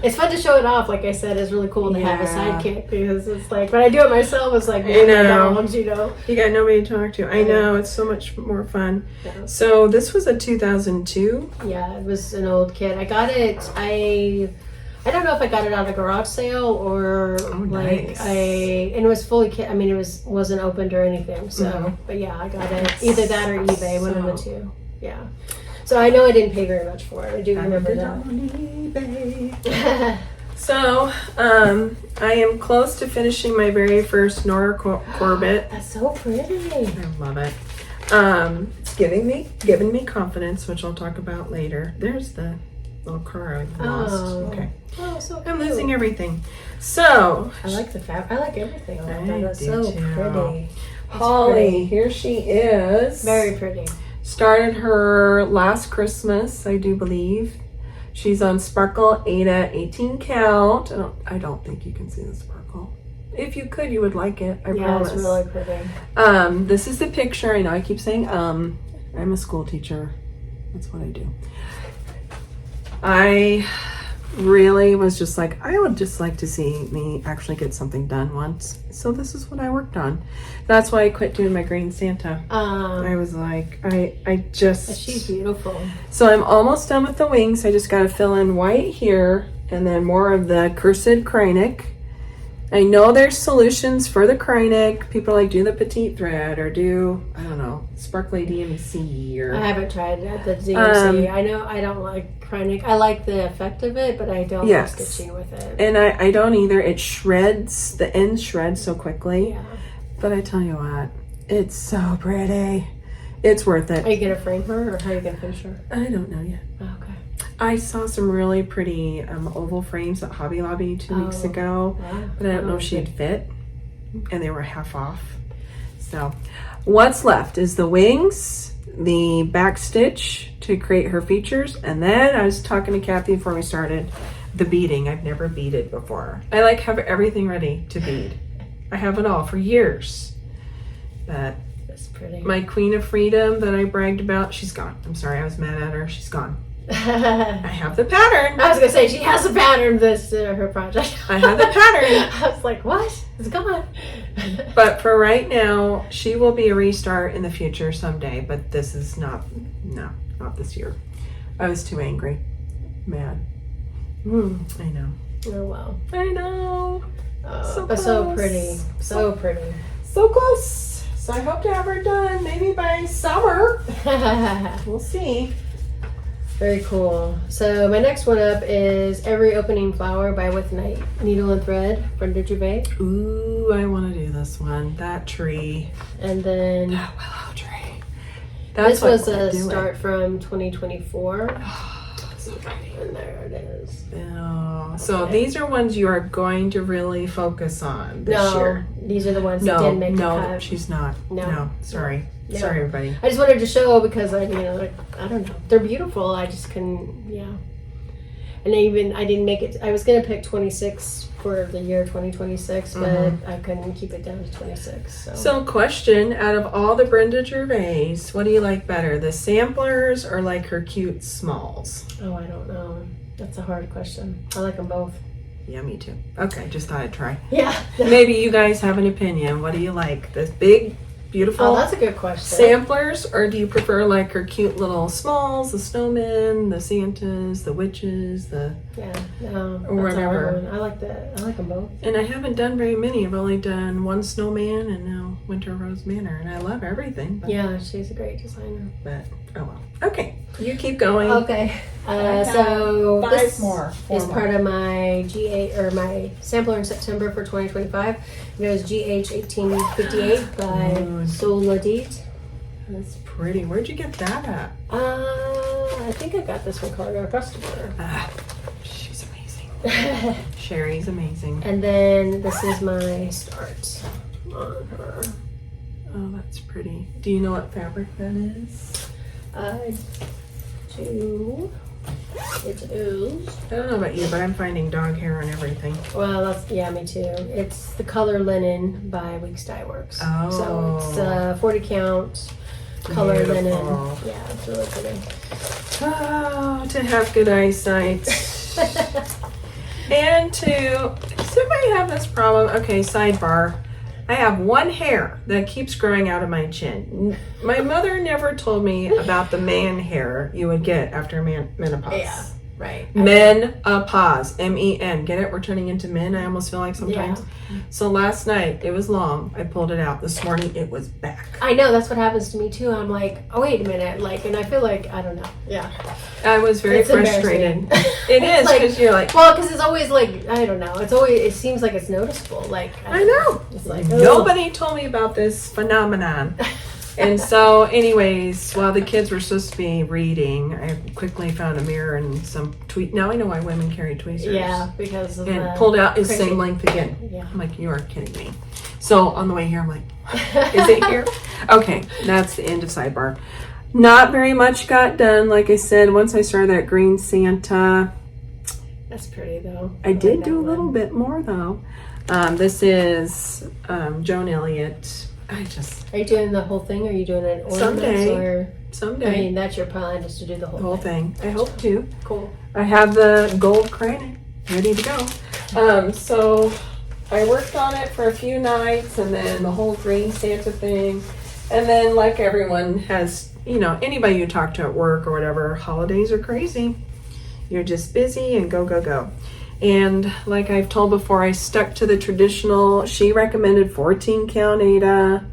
It's fun to show it off. Like I said, it's really cool to have a Yeah. sidekick because it's like when I do it myself, it's like I know. dogs, you know. You got nobody to talk to. I know. It's so much more fun. Yeah. So this was a 2002. Yeah, it was an old kit. I got it. I don't know if I got it at a garage sale or like nice. and it was fully kit. I mean, it wasn't opened or anything. So, Mhm. but yeah, I got it either that or eBay, one of the So- two. Yeah. So I know I didn't pay very much for it. I do remember that. On eBay. So, I am close to finishing my very first Nora Corbett. That's so pretty. I love it. It's giving me confidence, which I'll talk about later. There's the little car I lost. Oh. Okay. Oh, so cute. I'm losing everything. So, I like the fabric. I like everything about I that. That's do so too. pretty. Holly, pretty. here she is. Very pretty. Started her last Christmas, I do believe. She's on Sparkle Ada 18 count. I don't think you can see the sparkle. If you could, you would like it. I promise. It's really pretty. This is the picture. I know I keep saying I'm a school teacher. That's what I do. I really was just like, I would just like to see me actually get something done once. So this is what I worked on. That's why I quit doing my green Santa. I was like, I just... She's beautiful. So I'm almost done with the wings. I just got to fill in white here and then more of the cursed Kreinik. I know there's solutions for the Kreinik. People like do the petite thread or do, I don't know, sparkly DMC or... I haven't tried the DMC. I know I don't like Kreinik. I like the effect of it, but I don't like stitching with it. And I don't either. It shreds, the ends shred so quickly. Yeah. But I tell you what, it's so pretty. It's worth it. Are you going to frame her or how are you going to finish her? I don't know yet. Oh, okay. I saw some really pretty oval frames at Hobby Lobby 2 weeks ago, Wow. but I don't know if she'd fit, and they were half off. So what's left is the wings, the back stitch to create her features, and then I was talking to Kathy before we started, the beading. I've never beaded before. I like have everything ready to bead. I have it all for years. But That's pretty. my Queen of Freedom that I bragged about, she's gone. I'm sorry, I was mad at her. She's gone. I have the pattern. I was gonna say she has a pattern this her project. I have the pattern. I was like, what? It's gone. But for right now, she will be a restart in the future someday. But this is not this year. I was too angry. Mad. I know. Oh, wow. I know. But so pretty. So pretty. So close. So I hope to have her done maybe by summer. We'll see. Very cool. So my next one up is Every Opening Flower by With Night Needle and Thread, Brenda Gervais. Ooh, I want to do this one. That tree. And then That willow tree. this was a start from 2024. So pretty. And there it is. Oh, so these are ones you are going to really focus on this year. These are the ones that didn't make the No, cut. she's not. No, sorry. No. Sorry, everybody. I just wanted to show because I don't know. They're beautiful. I just couldn't, And I didn't make it. I was gonna pick 26 for the year 2026, but I couldn't keep it down to 26. So, question: out of all the Brenda Gervais, what do you like better, the samplers or like her cute smalls? Oh, I don't know. That's a hard question. I like them both. Yeah, me too. Okay, just thought I'd try. Yeah. Maybe you guys have an opinion. What do you like? The big, beautiful Oh, that's a good question. samplers, or do you prefer like her cute little smalls, the snowmen, the Santas, the witches, or whatever? I like them both. And I haven't done very many. I've only done one snowman and now Winter Rose Manor, and I love everything. But, Yeah, she's a great designer. But oh well. Okay, you keep going. Okay. So five this more. is part of my GA or my sampler in September for 2025. And it was GH 1858 by Soie. That's pretty. Where'd you get that at? I think I got this from Color Customer. She's amazing. Sherry's amazing. And then this is my start on her. Oh, that's pretty. Do you know what fabric that is? It is. I don't know about you, but I'm finding dog hair on everything. Well, me too. It's the color linen by Weeks Dye Works. Oh. So it's 40 count color Beautiful. linen. Yeah, it's really pretty. Oh, to have good eyesight. And to, does everybody have this problem? Okay, sidebar. I have one hair that keeps growing out of my chin. My mother never told me about the man hair you would get after menopause. Yeah, right. Menopause. M-E-N. Get it? We're turning into men, I almost feel like sometimes. Yeah. So last night, it was long. I pulled it out. This morning, it was back. I know, that's what happens to me too. I'm like, oh, wait a minute. And I feel like, I don't know. Yeah. I was very It's frustrated. embarrassing. It is, because you're like, well, because it's always like, I don't know. It seems like it's noticeable. I know. It's like, nobody told me about this phenomenon. And so, anyways, while the kids were supposed to be reading, I quickly found a mirror and some tweet. Now I know why women carry tweezers. Yeah, because of and pulled out his crazy. same length again. Yeah. I'm like, you are kidding me. So on the way here, I'm like, is it here? Okay, that's the end of sidebar. Not very much got done. Like I said, once I started that green Santa, that's pretty though. I did do a little bit more though. This is Joan Elliot. Are you doing the whole thing? Or are you doing an ornament? Someday. I mean, that's your plan, is to do the whole thing. I hope to. Cool. I have the gold crayon ready to go. So I worked on it for a few nights, and then the whole green Santa thing. And then, like everyone has, anybody you talk to at work or whatever, holidays are crazy. You're just busy and go, go, go. And like I've told before, I stuck to the traditional. She recommended 14 count Ada,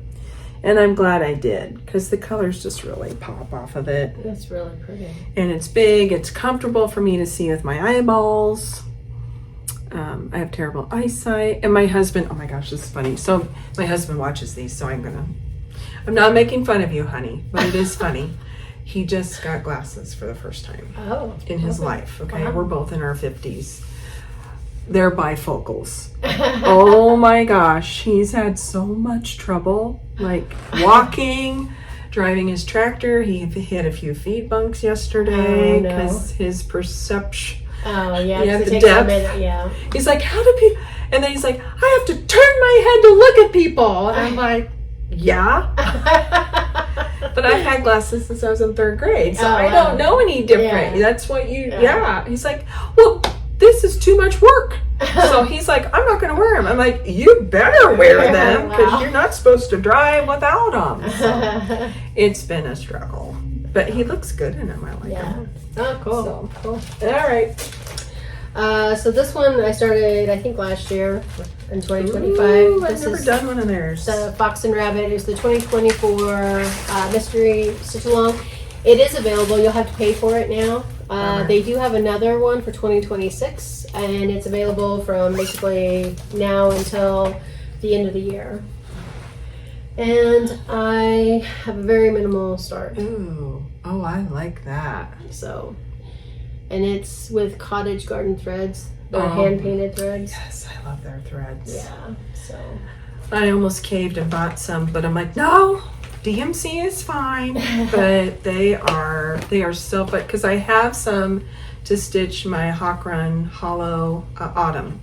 and I'm glad I did, because the colors just really pop off of it. That's really pretty. And it's big. It's comfortable for me to see with my eyeballs. I have terrible eyesight. And my husband, oh my gosh, this is funny. So my husband watches these, so I'm not making fun of you, honey, but it is funny. He just got glasses for the first time in his life. Okay, wow. We're both in our 50s. They're bifocals. Oh my gosh, he's had so much trouble, like walking, driving his tractor. He hit a few feed bunks yesterday because his perception. Oh yeah, the depth. Yeah. He's like, how do people? And then he's like, I have to turn my head to look at people. And I'm like, yeah. But I've had glasses since I was in 3rd grade, so I don't know any different. Yeah. That's what you. Yeah. He's like, well, this is too much work. So he's like, I'm not going to wear them. I'm like, you better wear them, because you're not supposed to drive without them. So it's been a struggle, but he looks good in them. I like him. Oh, cool. So, cool. All right. So this one I started, I think, last year in 2025. Ooh, I've This never is done one of theirs. the Fox and Rabbit. It's the 2024 mystery stitch along. It is available. You'll have to pay for it now. They do have another one for 2026, and it's available from basically now until the end of the year. And I have a very minimal start. Ooh, oh, I like that. So, and it's with cottage garden threads. They're Oh. hand painted threads. Yes, I love their threads. Yeah. So I almost caved and bought some, but I'm like, no, DMC is fine. But they are so fun because I have some to stitch my Hawk Run Hollow Autumn.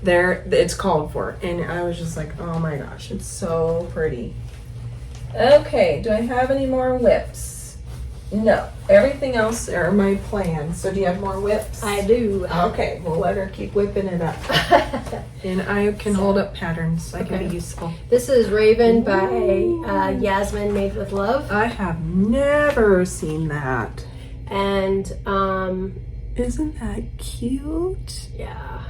It's called for, and I was just like, oh my gosh, it's so pretty. Okay, do I have any more whips? No, everything else are my plans. So do you have more whips? I do. Okay, we'll let her keep whipping it up. And I can hold up patterns. I can Okay. be useful. This is Raven by Yasmin, made with love, I have never seen that. and Isn't that cute? yeah.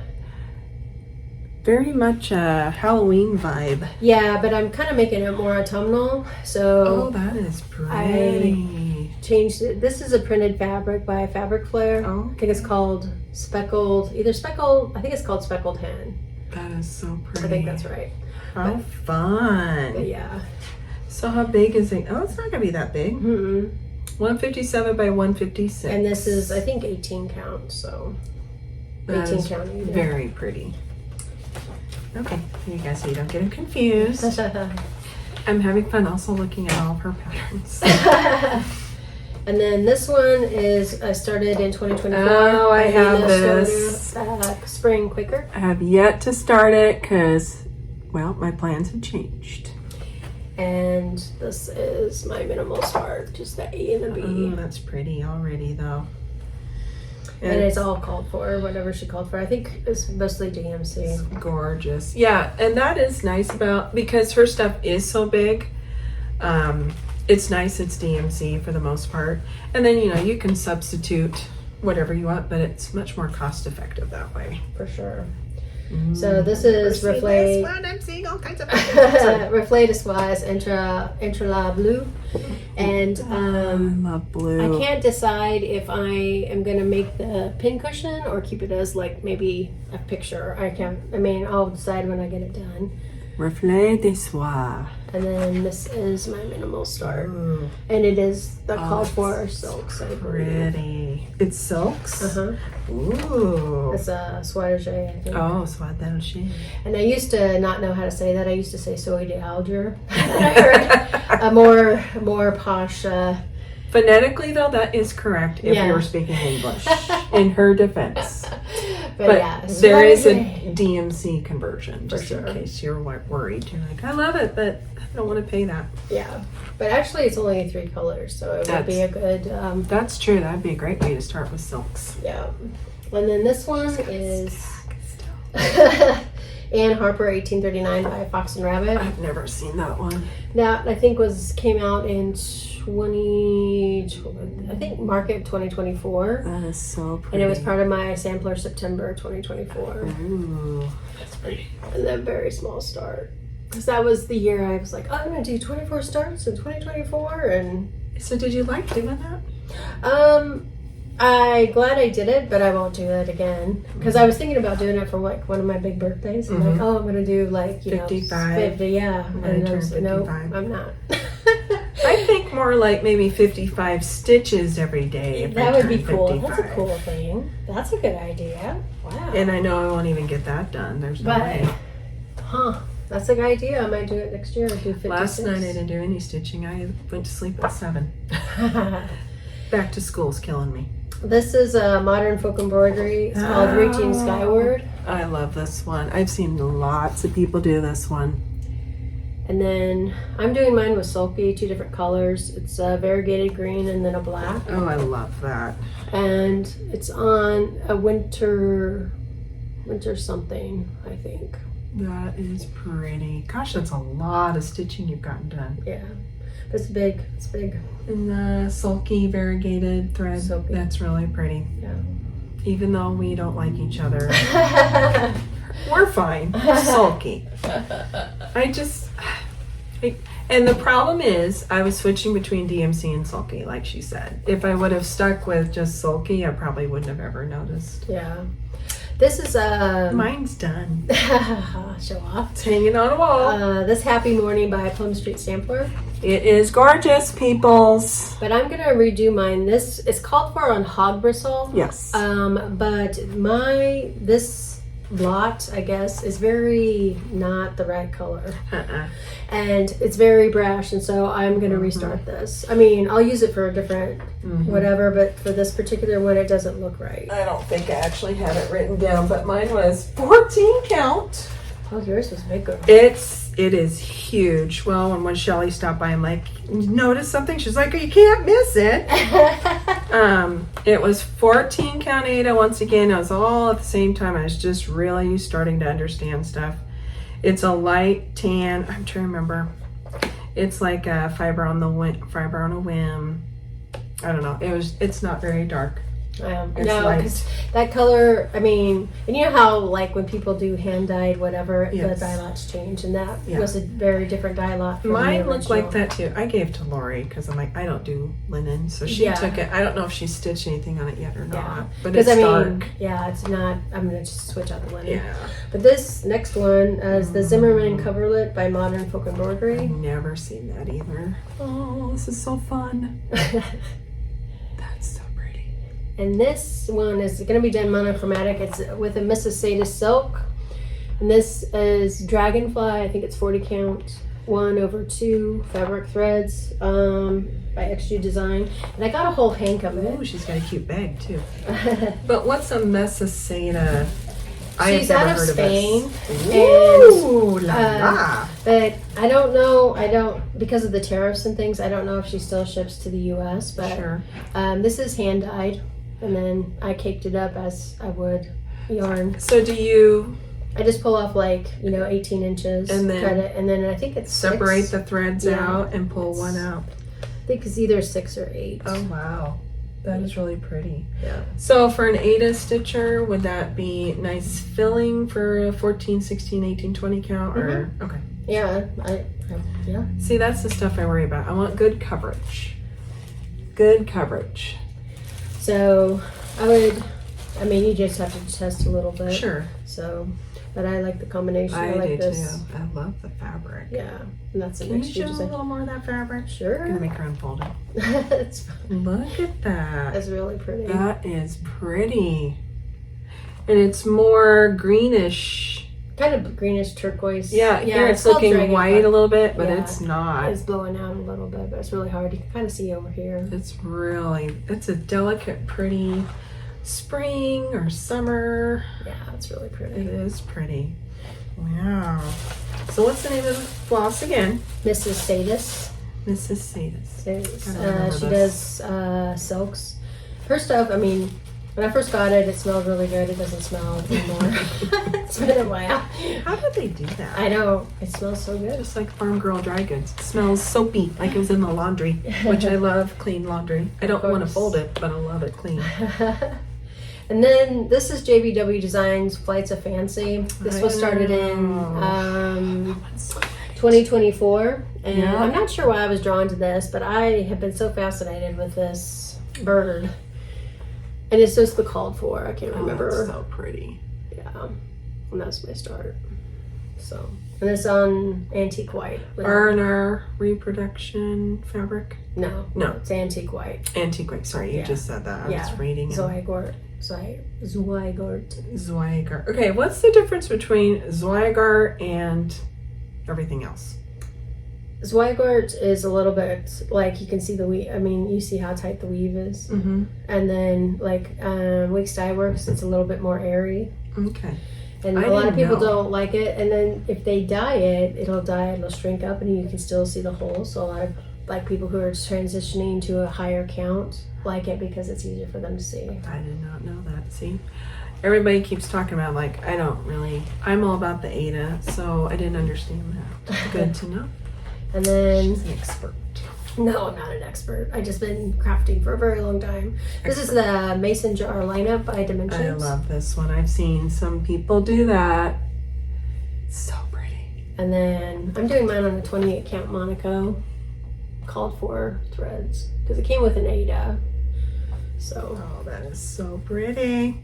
Very much a Halloween vibe. Yeah, but I'm kind of making it more autumnal, Oh, so that is pretty. changed it. This is a printed fabric by Fabric Flare. Oh, I think it's called speckled, I think it's called speckled hen. that is so pretty. I think that's right. How But fun. yeah. So how big is it? Oh, it's not going to be that big. Mm-mm. 157 by 156. And this is, I think, 18 count, so That 18 is count. Yeah. very pretty. Okay, you guys, so you don't get them confused. I'm having fun also looking at all of her patterns. And then this one is, I started in 2024. Oh, I have Elena this. started, spring Quaker. I have yet to start it because, well, my plans have changed. And this is my minimal start, just the A and the B. Oh, that's pretty already, though. And it's all called for, whatever she called for. I think it's mostly DMC. It's gorgeous. Yeah, and that is nice about, because her stuff is so big, it's nice it's DMC for the most part. And then, you can substitute whatever you want, but it's much more cost effective that way. For sure. So this is Reflet. I'm seeing all kinds of Reflet de Soie's Entre la Bleu. And I love blue. I can't decide if I am going to make the pin cushion or keep it as like maybe a picture. I'll decide when I get it done. Reflet de Soie. And then this is my minimal start. Ooh, And it is the Oh, called for silks, I believe. pretty. It's silks? Uh-huh. Ooh. It's a Soie de I think. Oh, Soie d'Alger. And I used to not know how to say that. I used to say Soie de Alger. I heard a more posh. Phonetically, though, that is correct if Yeah. we were speaking English. In her defense. But yeah, there is a Soie de- DMC conversion, just sure. in case you're worried. You're like, I love it, but I don't want to pay that. Yeah, but actually it's only 3 colors, so it would be a good. That's true. That'd be a great way to start with silks. Yeah, and then this one is Still. Anne Harper 1839 by Fox and Rabbit. I've never seen that one. That I think came out in Market 2024. That is so pretty. And it was part of my sampler September 2024. Ooh, that's pretty. And then very small start. Because that was the year I was like, oh, I'm going to do 24 starts in 2024. And So did you like doing that? I'm glad I did it, but I won't do it again. Because I was thinking about doing it for like one of my big birthdays. I'm like, oh, I'm going to do like, 55. 50, yeah. I'm And gonna I was, turn no, 55. I'm not. I think more like maybe 55 stitches every day. If That I would be turn cool. 55. That's a cool thing. That's a good idea. Wow. And I know I won't even get that done. There's no But, way. That's a good idea. I might do it next year. Do 56. Last night I didn't do any stitching. I went to sleep at 7. Back to school's killing me. This is a modern folk embroidery. It's called Reaching Skyward. I love this one. I've seen lots of people do this one. And then I'm doing mine with sulky, 2 different colors. It's a variegated green and then a black. Oh, I love that. And it's on a winter something, I think. That is pretty. Gosh, that's a lot of stitching you've gotten done. Yeah. But it's big. It's big. And the sulky variegated thread. Sulky. That's really pretty. Yeah. even though we don't like each other. We're fine. Sulky. And the problem is, I was switching between DMC and sulky, like she said. If I would have stuck with just sulky, I probably wouldn't have ever noticed. Yeah. This is mine's done. Show off. It's hanging on a wall. This Happy Morning by Plum Street Sampler. It is gorgeous, peoples. But I'm gonna redo mine. This is called for on hog bristle. Yes. But this blot, I guess, is very not the right color. And it's very brash, and so I'm gonna restart this. I mean, I'll use it for a different whatever, but for this particular one, it doesn't look right. I don't think I actually had it written down, but mine was 14 count. Oh, yours was bigger. It is huge. Well, when Shelly stopped by, I'm like, notice something? She's like, you can't miss it. It was 14 count Ada. Once again, it was all at the same time. I was just really starting to understand stuff. It's a light tan. I'm trying to remember. It's like a fiber on a whim. I don't know. It's not very dark. No, because that color, I mean, and you know how like when people do hand dyed whatever, the dye lots change, and that was a very different dye lot. From mine looked like that too. I gave to Lori because I'm like, I don't do linen, so she took it. I don't know if she stitched anything on it yet or not, but it's dark. Yeah, it's not. I'm gonna just switch out the linen. Yeah. But this next one is the Zimmerman coverlet by Modern Folk Embroidery. I've never seen that either. Oh, this is so fun. That's so pretty. And this one is going to be done monochromatic. It's with a Mrs. Sadis silk. And this is Dragonfly. I think it's 40 count, 1/2 fabric threads by XG Design. And I got a whole hank of it. Ooh, she's got a cute bag too. But what's a Mesaceta? She's out of Spain. Ooh, la la. But I don't know. Because of the tariffs and things, I don't know if she still ships to the U.S. But sure. This is hand dyed, and then I caked it up as I would yarn. So do you? I just pull off 18 inches, and then cut it, and then I think it's separate 6. the threads out and pull one out. I think it's either 6 or 8. Oh wow. That is really pretty. Yeah. So for an Ada stitcher, would that be nice filling for a 14, 16, 18, 20 count? Or okay. Yeah. Yeah. See, that's the stuff I worry about. I want good coverage. Good coverage. So you just have to test a little bit. Sure. So, but I like the combination. I like do this. too. I love the fabric. Yeah. And that's an Can you extra show a design. little more of that fabric? Sure. I'm gonna make her unfold it. It's fun. Look at that. That's really pretty. That is pretty. And it's more greenish. Kind of greenish turquoise. Yeah, here it's called looking Dragonfly. white a little bit, but Yeah. it's not. It's blowing out a little bit, but it's really hard. You can kind of see over here. It's a delicate, pretty spring or summer. Yeah, it's really pretty. It is pretty. Wow. So what's the name of the floss again? Mrs. Sadis. Mrs. Sadis. She does silks. Her stuff, when I first got it, it smelled really good. It doesn't smell anymore. It's been a while. How did they do that? I know. It smells so good. Just like Farm Girl dry goods. It smells soapy, like it was in the laundry, which I love clean laundry. I don't want to fold it, but I love it clean. And then this is JBW Designs Flights of Fancy. This was started in 2024. And I'm not sure why I was drawn to this, but I have been so fascinated with this bird. And it's just the called for. I can't remember. That's so pretty. Yeah. And that's my start. So, and it's on antique white. Burner reproduction fabric? No, it's antique white. Antique white. Sorry, you just said that. I was reading it. Zweigart. Okay, what's the difference between Zweigart and everything else? Zweigart is a little bit like you can see the weave. You see how tight the weave is. Mm-hmm. And then Weeks Dye Works, it's a little bit more airy. Okay. And a lot of people don't like it. And then if they dye it, it'll shrink up, and you can still see the holes. So a lot of people who are transitioning to a higher count like it because it's easier for them to see. I did not know that. See, everybody keeps talking about I'm all about the Ada, so I didn't understand that. Good to know. And then she's an expert. No, I'm not an expert. I've just been crafting for a very long time. This is the mason jar lineup by Dimensions. I love this one. I've seen some people do that. It's so pretty. And then I'm doing mine on a 28 count Monaco. Called for threads because it came with an Ada. So. Oh, that is so pretty.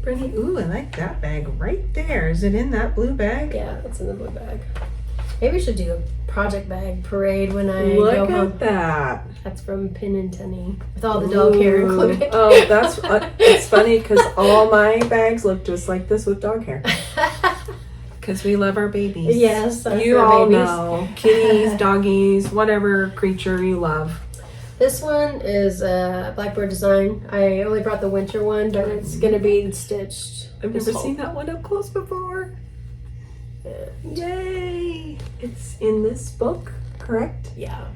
Pretty. Ooh, I like that bag right there. Is it in that blue bag? Yeah, it's in the blue bag. Maybe we should do a project bag parade when I Look go at home. that. That's from Pin and Tenny with all the dog hair included. Oh, that's it's funny because all my bags look just like this with dog hair. Because we love our babies. Yes, you our all babies. know kitties, doggies, whatever creature you love. This one is a Blackbird design. I only brought the winter one, but it's gonna be stitched. I've this never fall. seen that one up close before. Yay! It's in this book, correct? Yeah,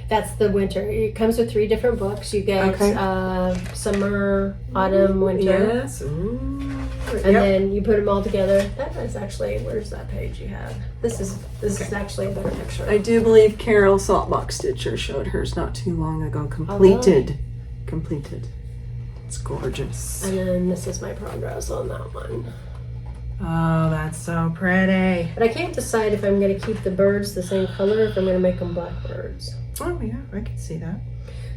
that's the winter. It comes with 3 different books. You get summer, autumn, winter. Yes. Ooh. And then you put them all together. That is actually, where's that page you had? This is actually a better picture. I do believe Carol Saltbox Stitcher showed hers not too long ago. Completed. It's gorgeous. And then this is my progress on that one. Oh, that's so pretty. But I can't decide if I'm going to keep the birds the same color or if I'm going to make them blackbirds. Oh yeah, I can see that.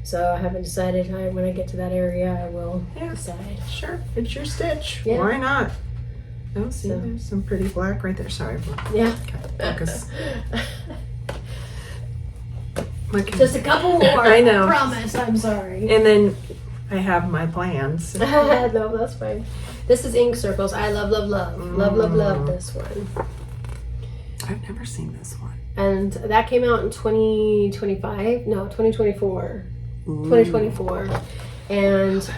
So I haven't decided. When I get to that area, I will Yeah. decide. Sure, it's your stitch. Yeah. Why not? Oh, see, So- there's some pretty black right there. Sorry, Yeah. focus. Okay. Just a couple more. I know. I promise. I'm sorry. And then I have my plans. No, that's fine. This is ink circles. I love this one. I've never seen this one. And that came out in 2025. No, 2024. Ooh. 2024. And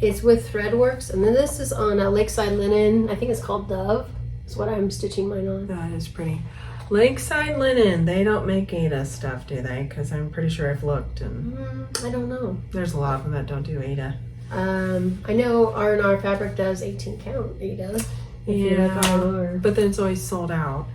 it's with Threadworks. And then this is on a Lakeside Linen. I think it's called Dove. That's what I'm stitching mine on. That is pretty. Lakeside Linen, they don't make Ada stuff, do they? Because I'm pretty sure I've looked and I don't know. there's a lot of them that don't do Ada. I know R&R Fabric does 18 count Ada. If you like R&R. But then it's always sold out.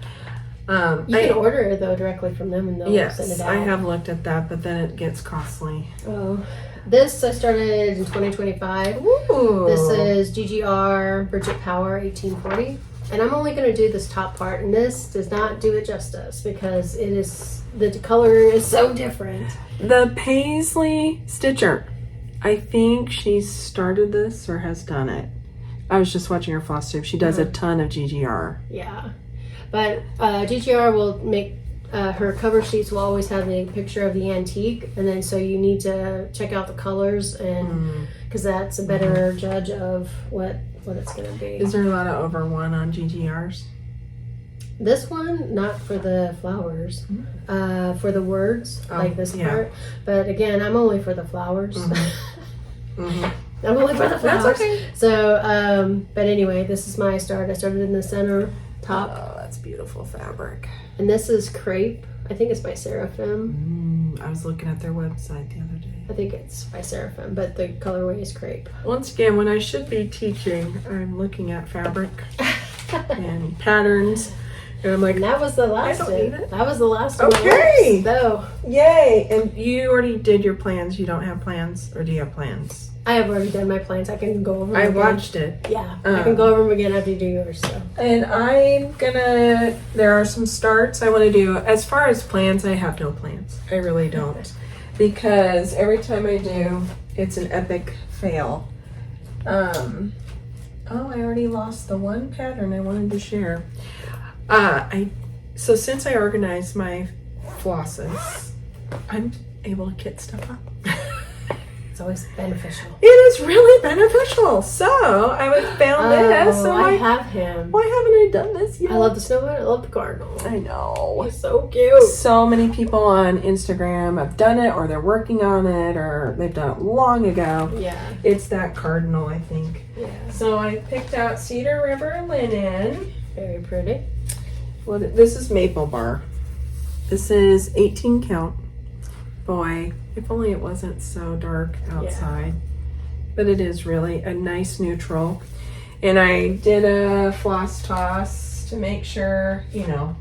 You can order it though directly from them and they'll send it Yes, out. I have looked at that, but then it gets costly. Oh, this I started in 2025. Ooh. This is GGR Bridget Power 1840. And I'm only going to do this top part, and this does not do it justice because it is, the color is so different. The Paisley Stitcher. I think she started this or has done it. I was just watching her FlossTube. She does a ton of GGR. Yeah. But GGR will make, her cover sheets will always have the picture of the antique, and then so you need to check out the colors, and because that's a better judge of what it's going to be. Is there a lot of over one on GGRs? This one, not for the flowers, for the words, like this part. But again, I'm only for the flowers. I'm only for the flowers. That's okay. So, but anyway, this is my start. I started in the center top. Oh, that's beautiful fabric. And this is crepe. I think it's by Seraphim. I was looking at their website the other day. I think it's by Seraphim, but the colorway is crepe. Once again, when I should be teaching, I'm looking at fabric and patterns. And I'm like, And that was the last don't one. need it. That was the last one. Okay. So yay! And you already did your plans. You don't have plans? Or do you have plans? I have already done my plans. I can go over them I again. watched it. Yeah, I can go over them again after you do yours. So. And I'm gonna, there are some starts I want to do. As far as plans, I have no plans. I really don't. Because every time I do, it's an epic fail. Oh, I already lost the one pattern I wanted to share. So since I organized my flosses, I'm able to kit stuff up. It's always beneficial. It is really beneficial. So I found this. So I have him. Why haven't I done this yet? I love the snowman. I love the cardinal. I know. He's so cute. So many people on Instagram have done it, or they're working on it, or they've done it long ago. Yeah. It's that cardinal, I think. Yeah. So I picked out Cedar River linen. Very pretty. Well, this is Maple Bar. This is 18 count. Boy, if only it wasn't so dark outside. But it is really a nice neutral. And I did a floss toss to make sure, you know,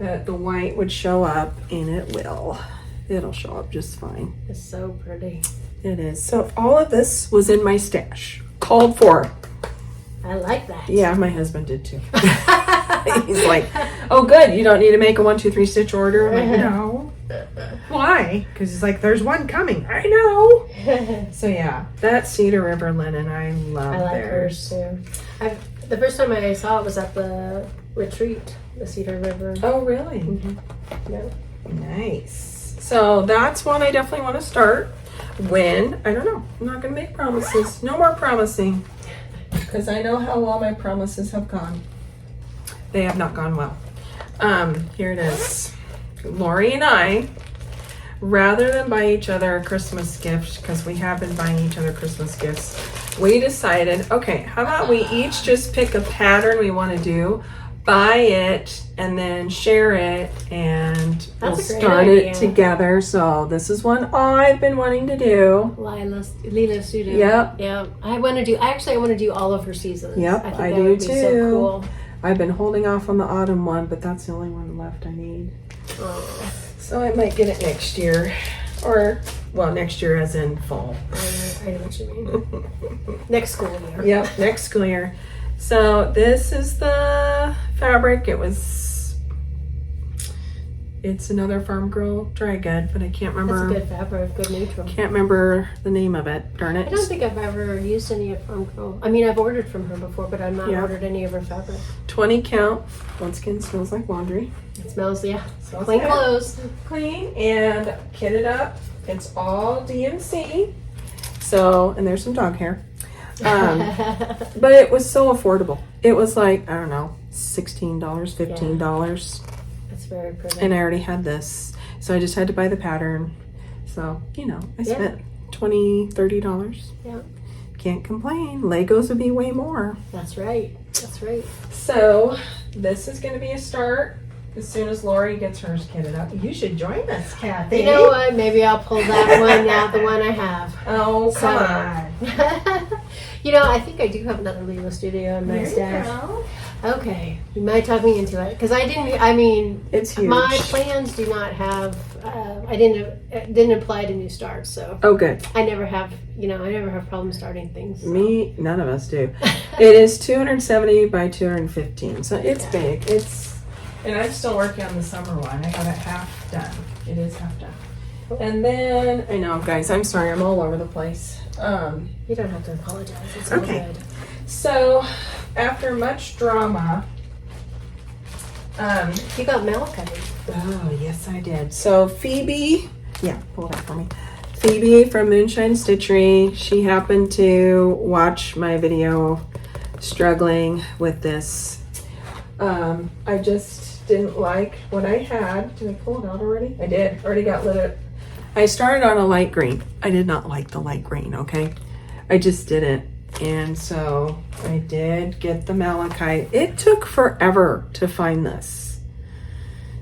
that the white would show up, and it will. It'll show up just fine. It's so pretty. It is. So all of this was in my stash. Called for. I like that. Yeah, my husband did too. He's like, oh good, you don't need to make a 1, 2, 3 stitch order. I'm like, no. Why? Because he's like, there's one coming. I know. So yeah, that Cedar River linen, I love I like theirs. hers too. The first time I saw it was at the retreat, the Cedar River. Oh really? Mm-hmm. Yeah. Nice. So that's one I definitely want to start. When? I don't know. I'm not going to make promises. No more promising. Because I know how well my promises have gone. They have not gone well. Here it is. Lori and I, rather than buy each other a Christmas gift, because we have been buying each other Christmas gifts, we decided, okay, how about we each just pick a pattern we want to do, buy it, and then share it, and we'll start it together. So this is one I've been wanting to do. Lila's studio. Yep. Yeah. I want to do all of her seasons. Yep, I think I that do would be too. so cool. I've been holding off on the autumn one, but that's the only one left I need. Oh. So I might get it next year. Or, well, next year as in fall. I know what you mean. Next school year. Yep, next school year. So this is the fabric. It's another Farm Girl Dry Good, but I can't remember. That's a good fabric, good neutral. Can't remember the name of it. Darn it. I don't think I've ever used any of Farm Girl. I mean, I've ordered from her before, but I've not ordered any of her fabric. 20 count. Once again, smells like laundry. It smells, Smells clean good. clothes. Clean and kitted up. It's all DMC. So, and there's some dog hair. But it was so affordable. It was like, I don't know, $16, $15. That's very pretty. And I already had this. So I just had to buy the pattern. So, I spent $20, $30. Yeah. Can't complain. Legos would be way more. That's right. That's right. So this is going to be a start. As soon as Lori gets hers kitted up. You should join us, Kathy. You know what? Maybe I'll pull that one out, the one I have. Oh, come on. I think I do have another Lila studio in my stash. Okay, you might talk me into it because it's huge. My plans do not have. It didn't apply to new starts, so. Oh, good. I never have problems starting things. So. Me, none of us do. It is 270 by 215, so it's big. And I'm still working on the summer one. I got it half done. It is half done. And then, I know, guys, I'm sorry, I'm all over the place. You don't have to apologize. It's all good. So, after much drama, you got malachite. Oh, yes, I did. So, Phoebe, pull it up for me. Phoebe from Moonshine Stitchery, she happened to watch my video struggling with this. I just didn't like what I had. Did I pull it out already? I did. Already got lit. I started on a light green. I did not like the light green, okay? I just didn't. And so I did get the malachite. It took forever to find this.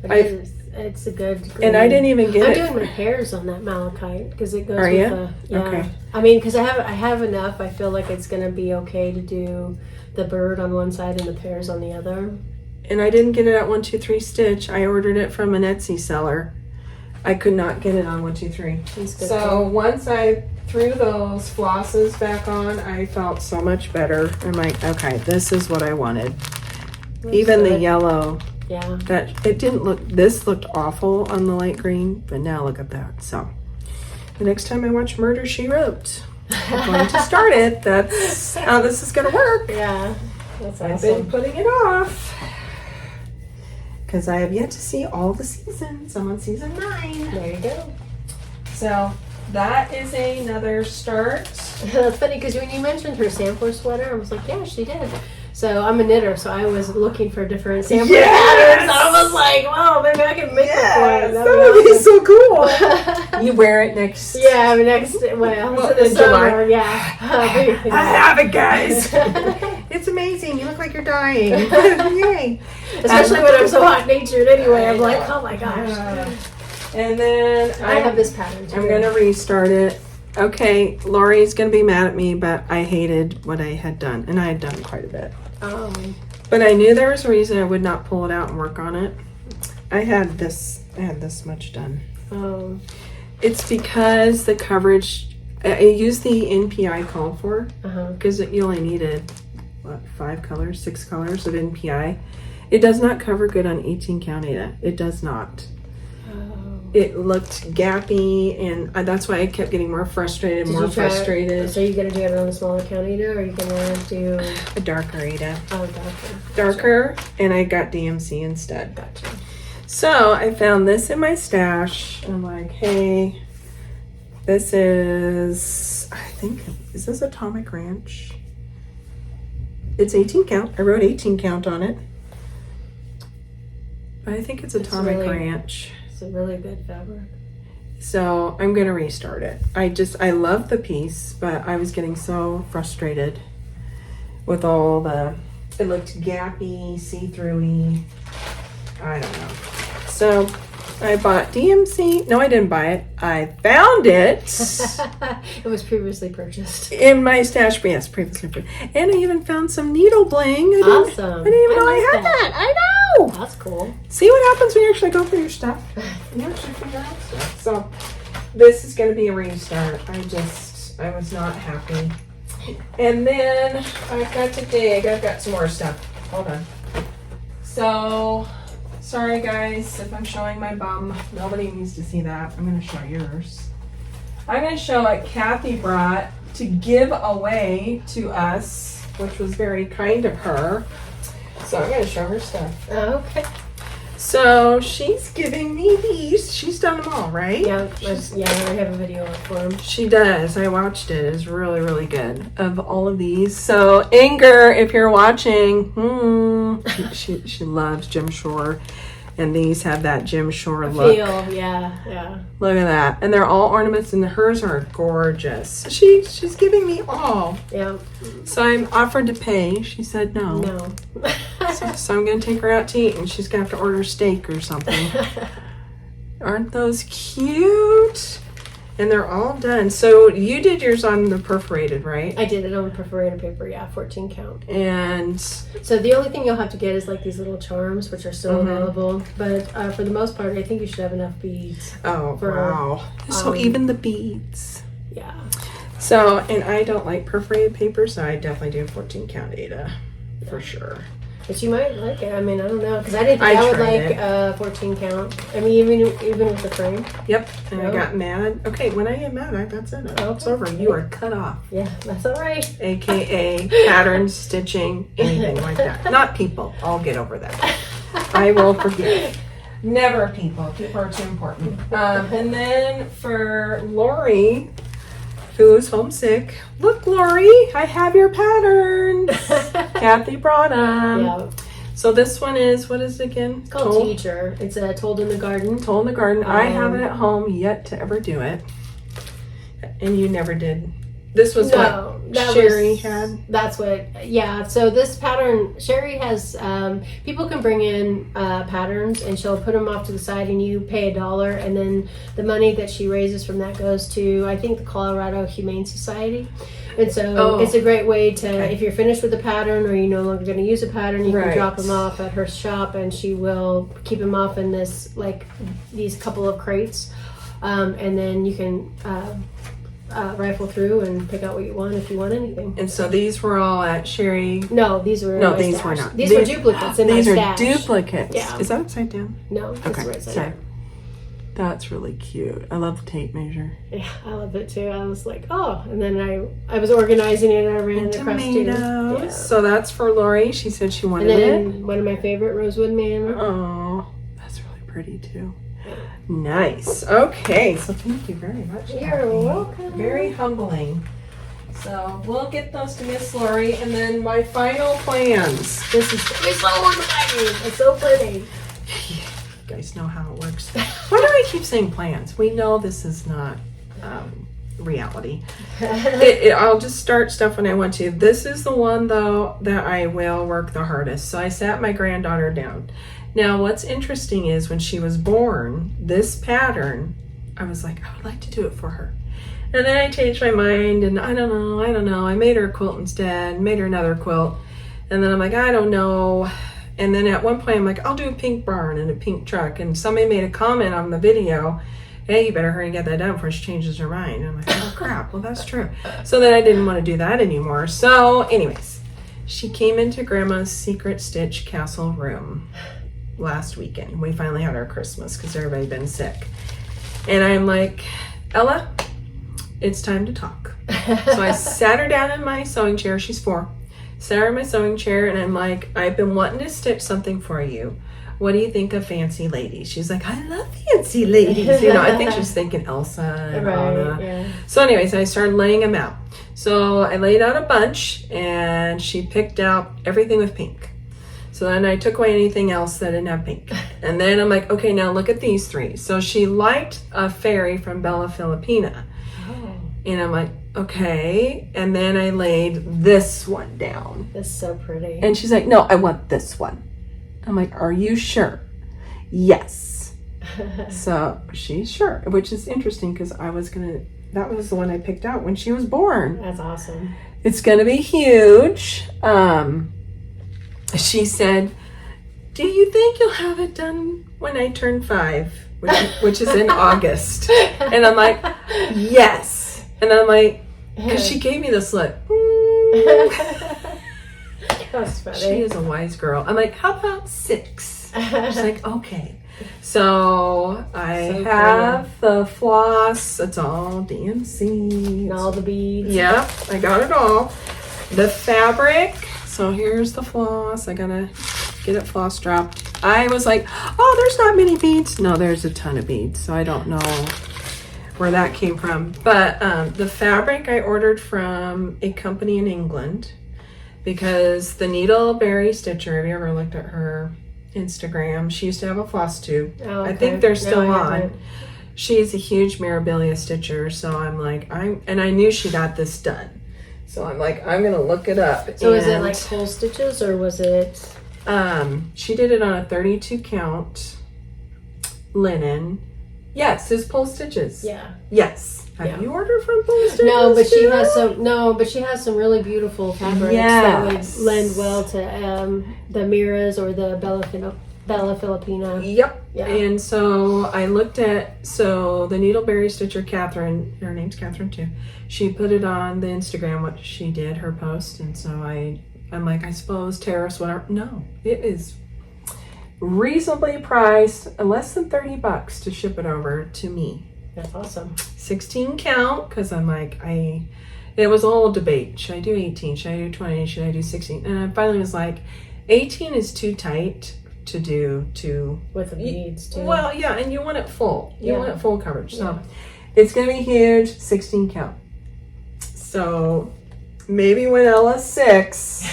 It's a good green. And I didn't even get it. I'm doing my hairs on that malachite because it goes with the... Yeah. Okay. I mean, because I have enough. I feel like it's going to be okay to do the bird on one side and the pears on the other. And I didn't get it at 1, 2, 3 stitch. I ordered it from an Etsy seller. I could not get it on 1, 2, 3. So once I threw those flosses back on, I felt so much better. I'm like, okay, this is what I wanted. Even the yellow. Yeah. This looked awful on the light green, but now look at that. So the next time I watch Murder, She Wrote, I'm going to start it. That's how this is going to work. Yeah. That's awesome. I've been putting it off because I have yet to see all the seasons. I'm on season 9. There you go. So that is another start. That's funny because when you mentioned her sampler sweater, I was like, yeah, she did. So I'm a knitter, so I was looking for different sampler patterns. I was like, wow, maybe I can make it for it. That would be so cool. You wear it next. Yeah, in July. Yeah. I have it, guys. It's amazing. You look like you're dying. Yay. Especially when I'm so hot-natured anyway. I'm like, oh my gosh. And then I have this pattern too. I'm going to restart it. Okay, Lori's going to be mad at me, but I hated what I had done. And I had done quite a bit. But I knew there was a reason I would not pull it out and work on it. I had this much done. It's because the coverage, I used the NPI called for, because you only needed, what, 6 colors of NPI. It does not cover good on 18 count Ada. It does not. It looked gappy, and that's why I kept getting more frustrated, frustrated. So you're going to do it on a smaller count Ada, or are you going to do... A darker Ada. Oh, darker. Darker, and I got DMC instead. Gotcha. So I found this in my stash, and I'm like, hey, this is, is this Atomic Ranch? It's 18 count. I wrote 18 count on it. But I think it's Atomic Ranch. It's a really good fabric. So I'm going to restart it. I love the piece, but I was getting so frustrated with all it looked gappy, see-through-y. I don't know. So I bought DMC. No, I didn't buy it. I found it. It was previously purchased. In my stash. Yes, previously purchased. And I even found some needle bling. Awesome. I didn't even know I had that. I know. That's cool. See what happens when you actually go through your stuff? You actually figure out stuff. So this is going to be a restart. I was not happy. And then I've got some more stuff. Hold on. So... sorry guys if I'm showing my bum. Nobody needs to see that. I'm going to show yours. I'm going to show what Kathy brought to give away to us, which was very kind of her. So I'm going to show her stuff. Okay. So she's giving me these. She's done them all, right? Yeah, I have a video for them. She does. I watched it. It's really, really good. Of all of these. So Inger, if you're watching, she loves Jim Shore. And these have that Jim Shore look. Yeah. Look at that. And they're all ornaments, and hers are gorgeous. She's giving me all. Yeah. So I'm offered to pay. She said no. No. So I'm going to take her out to eat, and she's going to have to order steak or something. Aren't those cute? And they're all done. So you did yours on the perforated, right? I did it on perforated paper, 14 count. And so the only thing you'll have to get is like these little charms, which are still available. But for the most part, I think you should have enough beads. Oh, wow. So even the beads. Yeah. So, and I don't like perforated paper, so I definitely do 14 count Ada for sure. But you might like it. I mean, I don't know. Because I didn't think I would like 14 count. I mean, even with the frame. Yep. And I got mad. Okay, when I get mad, that's it. It's over. You are cut off. Yeah, that's all right. AKA pattern, stitching, anything like that. Not people. I'll get over that. I will forgive. Never people. People are too important. And then for Lori, who's homesick. Look, Lori, I have your patterns. Kathy brought them. Yeah. So this one is, what is it again? It's called Teacher. It's Told in the Garden. Told in the Garden. I haven't at home yet to ever do it. And you never did. This was what Sherry had. That's what, yeah. So this pattern, Sherry has, people can bring in patterns and she'll put them off to the side and you pay $1 and then the money that she raises from that goes to, I think, the Colorado Humane Society. And so it's a great way to, if you're finished with the pattern or you're no longer going to use a pattern, you can drop them off at her shop and she will keep them off in this, like, these couple of crates. And then you can rifle through and pick out what you want if you want anything. And so these were all at Sherry? No, these were no, these were not. These were duplicates in my stash. These are duplicates. Yeah. Is that upside down? No, it's right side down. That's really cute. I love the tape measure. Yeah, I love it too. I was like, oh, and then I was organizing it and I ran it across too. Yeah. So that's for Lori. She said she wanted it. And then one of my favorite, Rosewood Manor. Oh, that's really pretty too. Nice. Okay, so thank you very much. You're welcome. Very humbling. So we'll get those to Miss Lori, and then my final plans. This is so exciting. It's so pretty. You guys know how it works. Why do I keep saying plans? We know this is not reality. I'll just start stuff when I want to. This is the one though that I will work the hardest. So I sat my granddaughter down. Now, what's interesting is when she was born, this pattern, I was like, I would like to do it for her. And then I changed my mind and I don't know. I made her a quilt instead, made her another quilt. And then I'm like, I don't know. And then at one point I'm like, I'll do a pink barn and a pink truck. And somebody made a comment on the video hey, you better hurry and get that done before she changes her mind. And I'm like, oh crap, well that's true. So then I didn't want to do that anymore. So anyways, she came into Grandma's secret stitch castle room last weekend. We finally had our Christmas because everybody had been sick. And I'm like, Ella, it's time to talk. So I sat her down in my sewing chair. She's 4. Sat her in my sewing chair and I'm like, I've been wanting to stitch something for you. What do you think of fancy ladies? She's like, I love fancy ladies. You know, I think she's thinking Elsa and Anna. Yeah. So anyways, I started laying them out. So I laid out a bunch and she picked out everything with pink. So then I took away anything else that didn't have pink. And then I'm like, okay, now look at these 3. So she liked a fairy from Bella Filipina. Oh. And I'm like, okay. And then I laid this one down. That's so pretty. And she's like, no, I want this one. I'm like, are you sure? Yes. So she's sure, which is interesting because that was the one I picked out when she was born. That's awesome. It's going to be huge. She said, do you think you'll have it done when I turn 5, which is in August? And I'm like, yes. And I'm like, because she gave me this look. That's funny. She is a wise girl. I'm like, how about 6? She's like, okay. So I have the floss. It's all DMC. And all the beads. Yep, I got it all. The fabric. So here's the floss. I gotta get it floss dropped. I was like, oh, there's not many beads. No, there's a ton of beads. So I don't know where that came from. But the fabric I ordered from a company in England because the Needleberry Stitcher, have you ever looked at her Instagram? She used to have a FlossTube. Oh, okay. I think they're still No, I on. haven't. She's a huge Mirabilia stitcher. So I'm like, and I knew she got this done. So I'm like, I'm gonna look it up. So is it like whole stitches or was it? She did it on a 32 count linen. Yes, it's pull stitches. Yeah. Yes. Have you ordered from pull stitches? No, but she too? has some. No, but she has some really beautiful fabrics that would lend well to the Miras or the Bella Filipina. Yep. Yeah. And so I looked at the Needleberry Stitcher, Catherine. Her name's Catherine too. She put it on the Instagram what she did, her post, and so I'm like, I suppose tariffs, whatever. No, it is reasonably priced, less than $30 to ship it over to me. That's awesome. 16 count, because I'm like, it was a whole debate. Should I do 18? Should I do 20? Should I do 16? And I finally was like, 18 is too tight to do with the beads too. Well, yeah, and you want it full. You want it full coverage. So it's going to be huge, 16 count. So maybe when Ella's 6,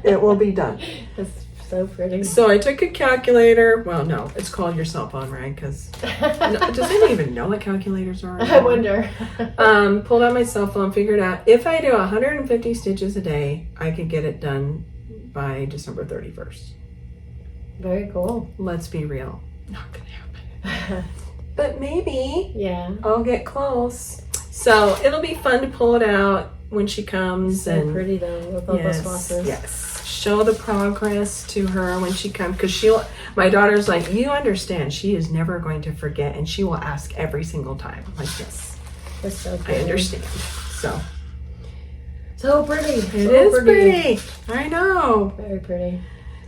it will be done. That's so pretty. So I took a calculator. Well, no, it's called your cell phone, right? Because does anyone even know what calculators are? I wonder. Pulled out my cell phone, figured out if I do 150 stitches a day, I could get it done by December 31st. Very cool. Let's be real. Not gonna happen. But maybe I'll get close. So it'll be fun to pull it out when she comes. So and pretty though with all those flosses. Yes. Show the progress to her when she comes, because my daughter's like, you understand, she is never going to forget, and she will ask every single time. I'm like, yes, that's so pretty. I understand. So pretty. It is pretty. I know. Very pretty.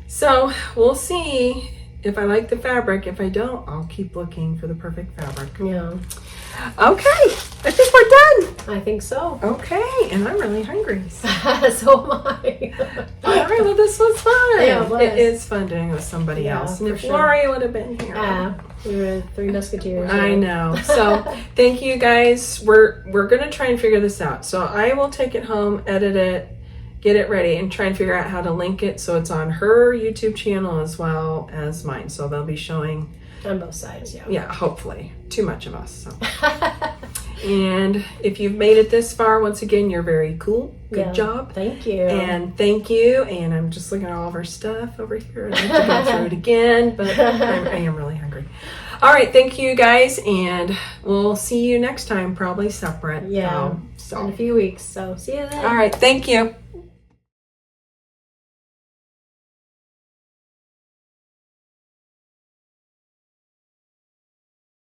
So we'll see if I like the fabric. If I don't, I'll keep looking for the perfect fabric. Yeah. Okay, I think we're done. I think so. Okay, and I'm really hungry. So am I. All right, well, this was fun. Yeah, it was. It is fun doing it with somebody else. And if Lori would have been here. Yeah, we were 3 musketeers. I know. So thank you guys. We're going to try and figure this out. So I will take it home, edit it, get it ready, and try and figure out how to link it so it's on her YouTube channel as well as mine. So they'll be showing on both sides, yeah. Yeah, hopefully. Too much of us. So. And if you've made it this far, once again, you're very cool. Good job. Thank you. And thank you. And I'm just looking at all of our stuff over here. I'd like to go through it again, but I am really hungry. All right, thank you guys, and we'll see you next time, probably separate. Yeah, in a few weeks. So see you then. All right, thank you.